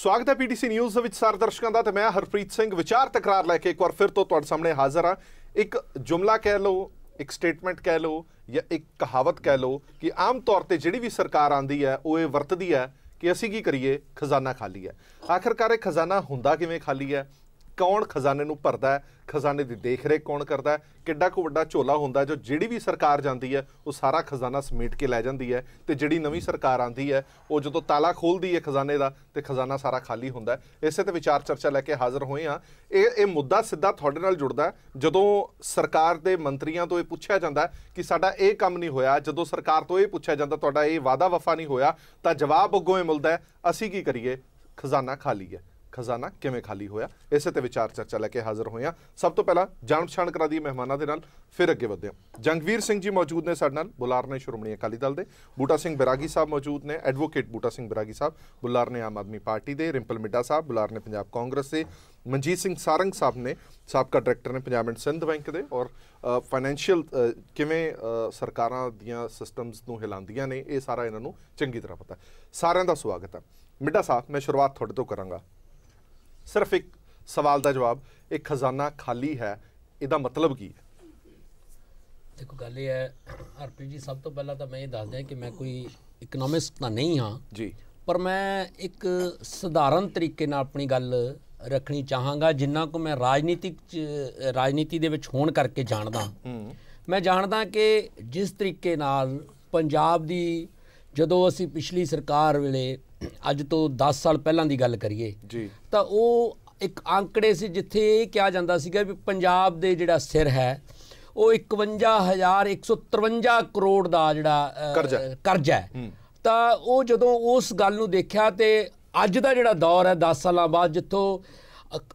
स्वागत है PTC news ਦੇ ਵਿੱਚ ਸਾਰੇ ਦਰਸ਼ਕਾਂ ਦਾ ਤੇ ਮੈਂ ਹਰਪ੍ਰੀਤ ਸਿੰਘ ਵਿਚਾਰ ਤਕਰਾਰ ਲੈ ਕੇ ਇੱਕ ਵਾਰ ਫਿਰ ਤੋਂ ਤੁਹਾਡੇ ਸਾਹਮਣੇ ਹਾਜ਼ਰ ਹਾਂ। ਇੱਕ ਜੁਮਲਾ ਕਹਿ ਲਓ, ਇੱਕ ਸਟੇਟਮੈਂਟ ਕਹਿ ਲਓ ਜਾਂ ਇੱਕ ਕਹਾਵਤ ਕਹਿ ਲਓ ਕਿ ਆਮ ਤੌਰ ਤੇ ਜਿਹੜੀ ਵੀ ਸਰਕਾਰ ਆਂਦੀ ਹੈ ਉਹ ਇਹ ਵਰਤਦੀ ਹੈ ਕਿ ਅਸੀਂ ਕੀ ਕਰੀਏ, ਖਜ਼ਾਨਾ ਖਾਲੀ ਹੈ। ਆਖਿਰਕਾਰ ਇਹ ਖਜ਼ਾਨਾ ਹੁੰਦਾ ਕਿਵੇਂ ਖਾਲੀ ਹੈ, कौन खजाने नूं भरदा है, खजाने की देख रेख कौन करता है, किड्डा को वड्डा झोला हुंदा है जो जिहड़ी भी सरकार जाती है वो सारा खजाना समेट के लै जाती है। तो जिहड़ी नवीं सरकार आती है वो जो ताला खोलती है खजाने का तो खजाना सारा खाली हुंदा है। इसे तो विचार चर्चा लैके हाज़र होए हाँ। ये मुद्दा सीधा तुहाडे नाल जुड़दा है जदों सरकार के मंत्रियों तो ये पुछया जाता है कि साडा ये काम नहीं होया, जदों सरकार तो ये पुछया जाता तुहाडा ये वादा वफा नहीं होया, तो जवाब अगों ये मिलता है असीं की करिए, खजाना खाली है। खजाना किवें खाली होया, इसे ते विचार चर्चा लैके हाज़र होए। सब तो पहला जाण पछाण करा दी मेहमानां दे नाल, फिर अगे वधदे हां। जंगवीर सिंह जी मौजूद ने साडे नाल, बुलार ने श्रोमणी अकाली दल दे। बूटा सिंह बैरागी साहब मौजूद ने, एडवोकेट बूटा सिंह बैरागी साहब, बुलार ने आम आदमी पार्टी दे। रिंपल मिड्डा साहब, बुलार ने पंजाब कांग्रेस से। मनजीत सिंह सारंग साहब ने, साबका डायरैक्टर ने पंजाब एंड सिंध बैंक दे। और फाइनैंशियल किवें सरकारां दियां सिस्टम्स नूं हिलांदियां ने, ये सारा इन्हां नूं चंगी तरह पता है। सारिआं दा स्वागत है। मिड्डा साहब, मैं शुरुआत तुहाडे तों करांगा। सिर्फ एक सवाल का जवाब, एक खजाना खाली है, इसका मतलब की है? देखो गल ये है हरप्रीत जी, सब तो पहला तो मैं ये दस दें कि मैं कोई इकनॉमिस्ट तो नहीं हाँ जी, पर मैं एक सधारण तरीके नाल अपनी गल रखनी चाहांगा जिन्ना को मैं राजनीति दे विच होण करके जानदा। मैं जानदा कि जिस तरीके नाल पंजाब दी ਜਦੋਂ ਅਸੀਂ ਪਿਛਲੀ ਸਰਕਾਰ ਵੇਲੇ ਅੱਜ ਤੋਂ 10 ਸਾਲ ਪਹਿਲਾਂ ਦੀ ਗੱਲ ਕਰੀਏ ਜੀ, ਤਾਂ ਉਹ ਇੱਕ ਅੰਕੜੇ ਸੀ ਜਿੱਥੇ ਇਹ ਕਿਹਾ ਜਾਂਦਾ ਸੀਗਾ ਵੀ ਪੰਜਾਬ ਦੇ ਜਿਹੜਾ ਸਿਰ ਹੈ ਉਹ 51,153 ਕਰੋੜ ਦਾ ਜਿਹੜਾ ਕਰਜ਼ਾ ਹੈ। ਤਾਂ ਉਹ ਜਦੋਂ ਉਸ ਗੱਲ ਨੂੰ ਦੇਖਿਆ ਤੇ ਅੱਜ ਦਾ ਜਿਹੜਾ ਦੌਰ ਹੈ 10 ਸਾਲਾਂ ਬਾਅਦ ਜਿੱਥੋਂ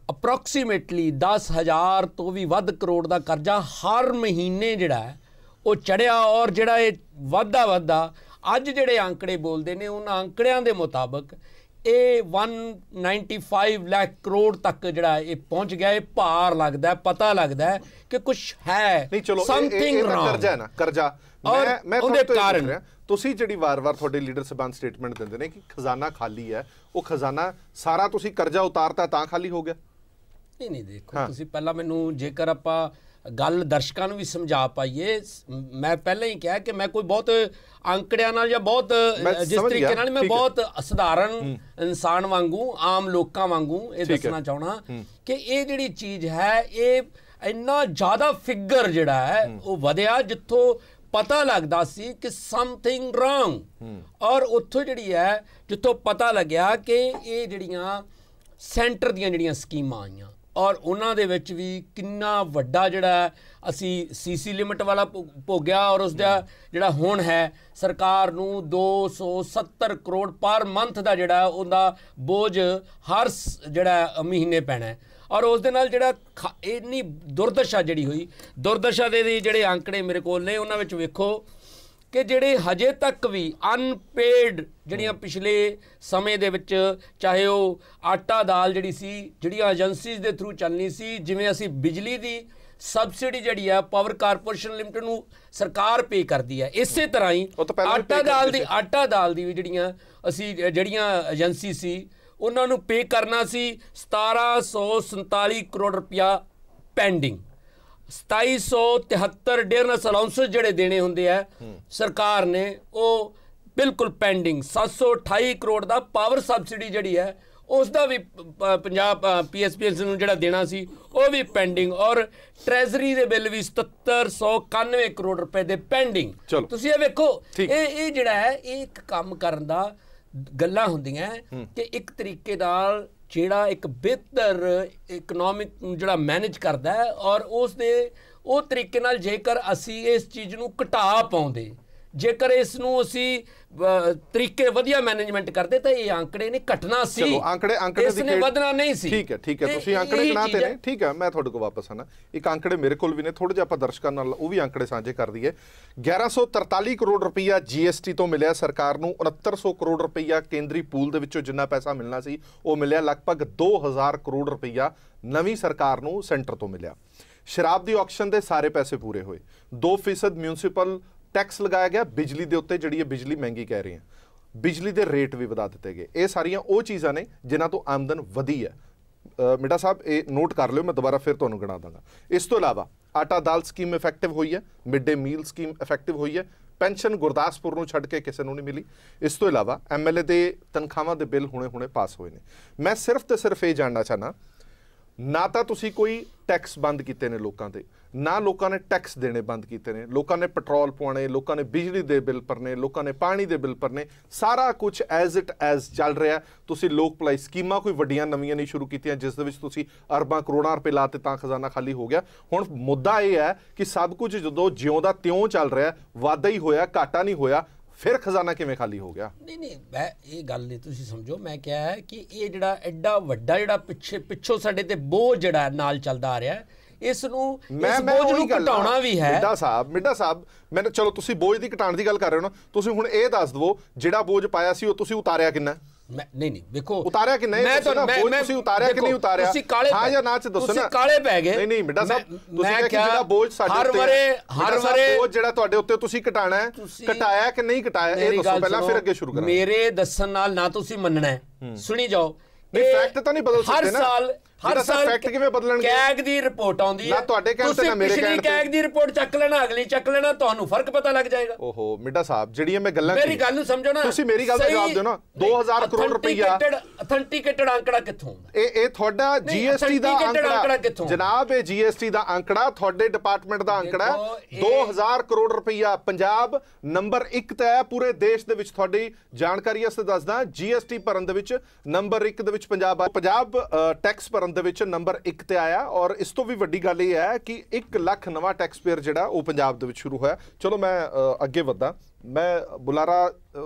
ਅਪਰੋਕਸੀਮੇਟਲੀ 10,000 ਤੋਂ ਵੀ ਵੱਧ ਕਰੋੜ ਦਾ ਕਰਜ਼ਾ ਹਰ ਮਹੀਨੇ ਜਿਹੜਾ ਹੈ ਉਹ ਚੜਿਆ। ਔਰ ਜਿਹੜਾ ਇਹ ਵੱਧਦਾ ਅੱਜ ਜਿਹੜੇ ਅੰਕੜੇ ਬੋਲਦੇ ਨੇ ਉਹਨਾਂ ਅੰਕੜਿਆਂ ਦੇ ਮੁਤਾਬਕ ਇਹ 195 ਲੱਖ ਕਰੋੜ ਤੱਕ ਜਿਹੜਾ ਇਹ ਪਹੁੰਚ ਗਿਆ। ਇਹ ਭਾਰ ਲੱਗਦਾ, ਪਤਾ ਲੱਗਦਾ ਕਿ ਕੁਝ ਹੈ, ਨਹੀਂ ਚਲੋ ਸਮਥਿੰਗ ਰੌਂਗ। ਕਰਜ਼ਾ ਹੈ ਨਾ, ਕਰਜ਼ਾ ਮੈਂ ਉਹਦੇ ਕਾਰਨ ਤੁਸੀਂ ਜਿਹੜੀ ਵਾਰ-ਵਾਰ ਤੁਹਾਡੇ ਲੀਡਰ ਸਬਾਨ ਸਟੇਟਮੈਂਟ ਦਿੰਦੇ ਨੇ ਕਿ ਖਜ਼ਾਨਾ ਖਾਲੀ ਹੈ, ਉਹ ਖਜ਼ਾਨਾ ਸਾਰਾ ਤੁਸੀਂ ਕਰਜ਼ਾ ਉਤਾਰਤਾ ਤਾਂ ਖਾਲੀ ਹੋ ਗਿਆ? ਨਹੀਂ ਦੇਖੋ ਤੁਸੀਂ ਪਹਿਲਾਂ ਮੈਨੂੰ ਜੇਕਰ ਆਪਾਂ ਗੱਲ ਦਰਸ਼ਕਾਂ ਨੂੰ ਵੀ ਸਮਝਾ ਪਾਈਏ, ਮੈਂ ਪਹਿਲਾਂ ਹੀ ਕਿਹਾ ਕਿ ਮੈਂ ਕੋਈ ਬਹੁਤ ਅੰਕੜਿਆਂ ਨਾਲ ਜਾਂ ਬਹੁਤ ਜਿਸ ਤਰੀਕੇ ਨਾਲ ਮੈਂ ਬਹੁਤ ਸਧਾਰਨ ਇਨਸਾਨ ਵਾਂਗੂ, ਆਮ ਲੋਕਾਂ ਵਾਂਗੂ ਇਹ ਦੱਸਣਾ ਚਾਹਣਾ ਕਿ ਇਹ ਜਿਹੜੀ ਚੀਜ਼ ਹੈ ਇਹ ਇੰਨਾ ਜ਼ਿਆਦਾ ਫਿਗਰ ਜਿਹੜਾ ਹੈ ਉਹ ਵਧਿਆ ਜਿੱਥੋਂ ਪਤਾ ਲੱਗਦਾ ਸੀ ਕਿ ਸਮਥਿੰਗ ਰੌਂਗ। ਔਰ ਉੱਥੋਂ ਜਿਹੜੀ ਹੈ ਜਿੱਥੋਂ ਪਤਾ ਲੱਗਿਆ ਕਿ ਇਹ ਜਿਹੜੀਆਂ ਸੈਂਟਰ ਦੀਆਂ ਜਿਹੜੀਆਂ ਸਕੀਮਾਂ ਆਈਆਂ ਔਰ ਉਹਨਾਂ ਦੇ ਵਿੱਚ ਵੀ ਕਿੰਨਾ ਵੱਡਾ ਜਿਹੜਾ ਅਸੀਂ ਸੀਸੀ ਲਿਮਿਟ ਵਾਲਾ ਭੋਗਿਆ ਔਰ ਉਸ ਦਾ ਜਿਹੜਾ ਹੁਣ ਹੈ ਸਰਕਾਰ ਨੂੰ 270 ਕਰੋੜ ਪਰ ਮੰਥ ਦਾ ਜਿਹੜਾ ਉਹਦਾ ਬੋਝ ਹਰ ਜਿਹੜਾ ਮਹੀਨੇ ਪੈਣਾ। ਔਰ ਉਸ ਦੇ ਨਾਲ ਜਿਹੜਾ ਇੰਨੀ ਦੁਰਦਸ਼ਾ ਜਿਹੜੀ ਹੋਈ, ਦੁਰਦਸ਼ਾ ਦੇ ਜਿਹੜੇ ਅੰਕੜੇ ਮੇਰੇ ਕੋਲ ਨੇ ਉਹਨਾਂ ਵਿੱਚ ਵੇਖੋ ਕਿ ਜਿਹੜੇ ਹਜੇ ਤੱਕ ਵੀ ਅਨਪੇਡ ਜਿਹੜੀਆਂ ਪਿਛਲੇ ਸਮੇਂ ਦੇ ਵਿੱਚ ਚਾਹੇ ਉਹ ਆਟਾ ਦਾਲ ਜਿਹੜੀ ਸੀ ਜਿਹੜੀਆਂ ਏਜੰਸੀਜ਼ ਦੇ ਥਰੂ ਚੱਲਣੀ ਸੀ, ਜਿਵੇਂ ਅਸੀਂ ਬਿਜਲੀ ਦੀ ਸਬਸਿਡੀ ਜਿਹੜੀ ਆ ਪਾਵਰ ਕਾਰਪੋਰੇਸ਼ਨ ਲਿਮਟਿਡ ਨੂੰ ਸਰਕਾਰ ਪੇ ਕਰਦੀ ਹੈ, ਇਸੇ ਤਰ੍ਹਾਂ ਹੀ ਆਟਾ ਦਾਲ ਦੀ ਵੀ ਜਿਹੜੀਆਂ ਅਸੀਂ ਜਿਹੜੀਆਂ ਏਜੰਸੀ ਸੀ ਉਹਨਾਂ ਨੂੰ ਪੇ ਕਰਨਾ ਸੀ 1747 ਕਰੋੜ ਰੁਪਇਆ ਪੈਂਡਿੰਗ। 2773 ਡੇਅਰਨੈਸ ਅਲਾਉਂਸਸ ਜਿਹੜੇ ਦੇਣੇ ਹੁੰਦੇ ਆ ਸਰਕਾਰ ਨੇ ਉਹ ਬਿਲਕੁਲ ਪੈਂਡਿੰਗ। 728 ਕਰੋੜ ਦਾ ਪਾਵਰ ਸਬਸਿਡੀ ਜਿਹੜੀ ਹੈ ਉਸ ਦਾ ਵੀ ਪੰਜਾਬ PSPS ਨੂੰ ਜਿਹੜਾ ਦੇਣਾ ਸੀ ਉਹ ਵੀ ਪੈਂਡਿੰਗ। ਔਰ ਟ੍ਰੈਜ਼ਰੀ ਦੇ ਬਿੱਲ ਵੀ 7791 ਕਰੋੜ ਰੁਪਏ ਦੇ ਪੈਂਡਿੰਗ। ਤੁਸੀਂ ਇਹ ਵੇਖੋ ਇਹ ਜਿਹੜਾ ਹੈ ਇਹ ਇੱਕ ਕੰਮ ਕਰਨ ਦਾ ਗੱਲਾਂ ਹੁੰਦੀਆਂ ਕਿ ਇੱਕ ਤਰੀਕੇ ਨਾਲ ਜਿਹੜਾ ਇੱਕ ਬਿਹਤਰ ਇਕਨੋਮਿਕ ਜਿਹੜਾ ਮੈਨੇਜ ਕਰਦਾ ਹੈ ਔਰ ਉਸ ਦੇ ਉਹ ਤਰੀਕੇ ਨਾਲ ਜੇਕਰ ਅਸੀਂ ਇਸ ਚੀਜ਼ ਨੂੰ ਘਟਾ ਪਾਉਂਦੇ, ਜੇਕਰ ਇਸ ਨੂੰ ਅਸੀਂ ਤਰੀਕੇ ਵਧੀਆ ਮੈਨੇਜਮੈਂਟ ਕਰਦੇ ਤਾਂ ਇਹ ਅੰਕੜੇ ਨੇ ਘਟਣਾ ਸੀ, ਅੰਕੜੇ ਇਸਨੇ ਵਧਣਾ ਨਹੀਂ ਸੀ। ਠੀਕ ਹੈ ਤੁਸੀਂ ਅੰਕੜੇ ਗਿਣਾਤੇ ਨੇ, ਠੀਕ ਹੈ ਮੈਂ ਤੁਹਾਡੇ ਕੋਲ ਵਾਪਸ ਆਣਾ। ਇੱਕ ਅੰਕੜੇ ਮੇਰੇ ਕੋਲ ਵੀ ਨੇ, ਥੋੜੇ ਜਿਹਾ ਆਪਾਂ ਦਰਸ਼ਕਾਂ ਨਾਲ ਉਹ ਵੀ ਅੰਕੜੇ ਸਾਂਝੇ ਕਰ ਦਈਏ। 1143 ਕਰੋੜ ਰੁਪਈਆ GST ਤੋਂ ਮਿਲਿਆ ਸਰਕਾਰ ਨੂੰ। 6900 ਕਰੋੜ ਰੁਪਈਆ ਕੇਂਦਰੀ ਪੂਲ ਦੇ ਵਿੱਚੋਂ ਜਿੰਨਾ ਪੈਸਾ ਮਿਲਣਾ ਸੀ ਉਹ ਮਿਲਿਆ। ਲਗਭਗ 2000 ਕਰੋੜ ਰੁਪਈਆ ਨਵੀਂ ਸਰਕਾਰ ਨੂੰ ਸੈਂਟਰ ਤੋਂ ਮਿਲਿਆ। ਸ਼ਰਾਬ ਦੀ ਆਕਸ਼ਨ ਦੇ ਸਾਰੇ ਪੈਸੇ ਪੂਰੇ ਹੋਏ। 2% ਮਿਊਨਿਸਪਲ टैक्स लगाया गया बिजली के उत्ते, जी बिजली महंगी कह रहे हैं। ਬਿਜਲੀ ਦੇ ਰੇਟ ਵੀ ਵਧਾ ਦਿੱਤੇ ਗਏ। ਇਹ ਸਾਰੀਆਂ ਉਹ ਚੀਜ਼ਾਂ ਨੇ ਜਿਨ੍ਹਾਂ ਤੋਂ ਆਮਦਨ ਵਧੀ ਹੈ। ਮਿੱਡਾ ਸਾਹਿਬ ਇਹ ਨੋਟ ਕਰ ਲਿਓ, ਮੈਂ ਦੁਬਾਰਾ ਫਿਰ ਤੁਹਾਨੂੰ ਗਿਣਾ ਦਾਂਗਾ। ਇਸ ਤੋਂ ਇਲਾਵਾ ਆਟਾ ਦਾਲ ਸਕੀਮ ਇਫੈਕਟਿਵ ਹੋਈ ਹੈ, mid day meal scheme effective ਹੋਈ ਹੈ, ਪੈਨਸ਼ਨ ਗੁਰਦਾਸਪੁਰ ਨੂੰ ਛੱਡ ਕੇ ਕਿਸੇ ਨੂੰ ਨਹੀਂ ਮਿਲੀ। ਇਸ ਤੋਂ ਇਲਾਵਾ MLA ਦੇ ਤਨਖਾਹਾਂ ਦੇ ਬਿੱਲ ਹੁਣੇ ਪਾਸ ਹੋਏ ਨੇ। ਮੈਂ ਸਿਰਫ ਤੇ ਸਿਰਫ ਇਹ ਜਾਣਨਾ ਚਾਹਨਾ, ਨਾ ਤਾਂ ਤੁਸੀਂ ਕੋਈ ਟੈਕਸ ਬੰਦ ਕੀਤੇ ਨੇ ਲੋਕਾਂ ਦੇ, ਨਾ ਲੋਕਾਂ ਨੇ ਟੈਕਸ ਦੇਣੇ ਬੰਦ ਕੀਤੇ ਨੇ। ਲੋਕਾਂ ਨੇ ਪੈਟਰੋਲ ਪਵਾਉਣੇ, ਲੋਕਾਂ ਨੇ ਬਿਜਲੀ ਦੇ ਬਿੱਲ ਭਰਨੇ, ਲੋਕਾਂ ਨੇ ਪਾਣੀ ਦੇ ਬਿੱਲ ਭਰਨੇ, ਸਾਰਾ ਕੁਝ ਐਜ਼ ਇਟ ਐਜ਼ ਚੱਲ ਰਿਹਾ। ਤੁਸੀਂ ਲੋਕ ਭਲਾਈ ਸਕੀਮਾਂ ਕੋਈ ਵੱਡੀਆਂ ਨਵੀਆਂ ਨਹੀਂ ਸ਼ੁਰੂ ਕੀਤੀਆਂ ਜਿਸ ਦੇ ਵਿੱਚ ਤੁਸੀਂ ਅਰਬਾਂ ਕਰੋੜਾਂ ਰੁਪਏ ਲਾਤੇ ਤਾਂ ਖਜ਼ਾਨਾ ਖਾਲੀ ਹੋ ਗਿਆ। ਹੁਣ ਮੁੱਦਾ ਇਹ ਹੈ ਕਿ ਸਭ ਕੁਝ ਜਦੋਂ ਜਿਉਂ ਦਾ ਤਿਉਂ ਚੱਲ ਰਿਹਾ, ਵਾਧਾ ਹੀ ਹੋਇਆ, ਘਾਟਾ ਨਹੀਂ ਹੋਇਆ, ਫਿਰ ਖਜ਼ਾਨਾ ਕਿਵੇਂ ਖਾਲੀ ਹੋ ਗਿਆ? ਨਹੀਂ ਮੈਂ ਇਹ ਗੱਲ ਨਹੀਂ ਤੁਸੀਂ ਸਮਝੋ। ਮੈਂ ਕਿਹਾ ਹੈ ਕਿ ਇਹ ਜਿਹੜਾ ਐਡਾ ਵੱਡਾ ਜਿਹੜਾ ਪਿੱਛੋਂ ਸਾਡੇ ਤੇ ਬੋਝ ਜਿਹੜਾ ਨਾਲ ਚੱਲਦਾ ਆ ਰਿਹਾ, ਇਸ ਨੂੰ ਇਸ ਬੋਝ ਨੂੰ ਘਟਾਉਣਾ ਵੀ ਹੈ। ਮਿੱਡਾ ਸਾਹਿਬ ਮੈਨੂੰ ਚਲੋ ਤੁਸੀਂ ਬੋਝ ਦੀ ਘਟਾਉਣ ਦੀ ਗੱਲ ਕਰ ਰਹੇ ਹੋ ਨਾ, ਤੁਸੀਂ ਹੁਣ ਇਹ ਦੱਸ ਦਿਓ ਜਿਹੜਾ ਬੋਝ ਪਾਇਆ ਸੀ ਉਹ ਤੁਸੀਂ ਉਤਾਰਿਆ ਕਿੰਨਾ? ਨਹੀਂ ਦੇਖੋ ਉਤਾਰਿਆ ਕਿ ਨਹੀਂ, ਤੁਸੀਂ ਉਤਾਰਿਆ ਕਿ ਨਹੀਂ ਉਤਾਰਿਆ? ਹਾਂ ਜਾਂ ਨਾ ਚ ਦੱਸੋ ਨਾ। ਕਾਲੇ ਪੈ ਗਏ। ਨਹੀਂ ਮਿੱਡਾ ਸਾਹਿਬ, ਤੁਸੀਂ ਕਿਹਾ ਕਿ ਜਿਹੜਾ ਬੋਝ ਸਾਡੇ ਹਰ ਵਾਰੇ ਬੋਝ ਜਿਹੜਾ ਤੁਹਾਡੇ ਉੱਤੇ ਤੁਸੀਂ ਘਟਾਣਾ ਹੈ, ਘਟਾਇਆ ਕਿ ਨਹੀਂ ਘਟਾਇਆ, ਇਹ ਦੱਸੋ ਪਹਿਲਾਂ, ਫਿਰ ਅੱਗੇ ਸ਼ੁਰੂ ਕਰਾਂਗੇ। ਮੇਰੇ ਦੱਸਣ ਨਾਲ ਨਾ ਤੁਸੀਂ ਮੰਨਣਾ ਹੈ, ਸੁਣੀ ਜਾਓ। ਨਹੀਂ ਫੈਕਟ ਤਾਂ ਨਹੀਂ ਬਦਲ ਸਕਦੇ ਨਾ। ਹਰ ਸਾਲ ਫੈਕਟ ਕਿਵੇਂ ਬਦਲਣਗੇ? ਕੈਗ ਦੀ ਰਿਪੋਰਟ ਆਉਂਦੀ ਹੈ, ਨਾ ਤੁਹਾਡੇ ਕਹਿਣ ਤੇ ਨਾ ਮੇਰੇ ਕਹਿਣ ਤੇ। ਕੈਗ ਦੀ ਰਿਪੋਰਟ ਚੱਕ ਲੈਣਾ, ਅਗਲੀ ਚੱਕ ਲੈਣਾ, ਤੁਹਾਨੂੰ ਫਰਕ ਪਤਾ ਲੱਗ ਜਾਏਗਾ। ਓਹੋ ਮਿੱਡਾ ਸਾਹਿਬ, ਜਿਹੜੀਆਂ ਮੈਂ ਗੱਲਾਂ ਮੇਰੀ ਗੱਲ ਨੂੰ ਸਮਝੋ ਨਾ, ਤੁਸੀਂ ਮੇਰੀ ਗੱਲ ਦਾ ਜਵਾਬ ਦਿਓ ਨਾ। 2000 ਕਰੋੜ ਰੁਪਈਆ ਅਥੈਂਟਿਕੇਟਡ ਅੰਕੜਾ ਕਿੱਥੋਂ ਆਉਂਦਾ? ਇਹ ਤੁਹਾਡਾ GST ਦਾ ਅੰਕੜਾ ਜਨਾਬ, ਇਹ GST ਦਾ ਅੰਕੜਾ ਤੁਹਾਡੇ ਡਿਪਾਰਟਮੈਂਟ ਦਾ ਅੰਕੜਾ ਹੈ। 2000 ਕਰੋੜ ਰੁਪਈਆ ਪੰਜਾਬ ਨੰਬਰ 1 ਤੇ ਹੈ ਪੂਰੇ ਦੇਸ਼ ਦੇ ਵਿੱਚ। ਤੁਹਾਡੀ ਜਾਣਕਾਰੀ ਵਾਸਤੇ ਦੱਸਦਾ, GST ਭਰਨ ਦੇ ਵਿੱਚ ਨੰਬਰ 1 ਦੇ ਵਿੱਚ ਪੰਜਾਬ ਟੈਕਸ ਭਰਨ ਦੇ ਵਿੱਚ ਨੰਬਰ 1 ਤੇ ਆਇਆ। ਔਰ ਇਸ ਤੋਂ ਵੀ ਵੱਡੀ ਗੱਲ ਇਹ ਹੈ ਕਿ 1 ਲੱਖ ਨਵਾਂ ਟੈਕਸ ਪੇਅਰ ਜਿਹੜਾ ਉਹ ਪੰਜਾਬ ਦੇ ਵਿੱਚ ਸ਼ੁਰੂ ਹੋਇਆ। ਚਲੋ ਮੈਂ ਅੱਗੇ ਵਧਦਾ। ਮੈਂ ਬੁਲਾਰਾ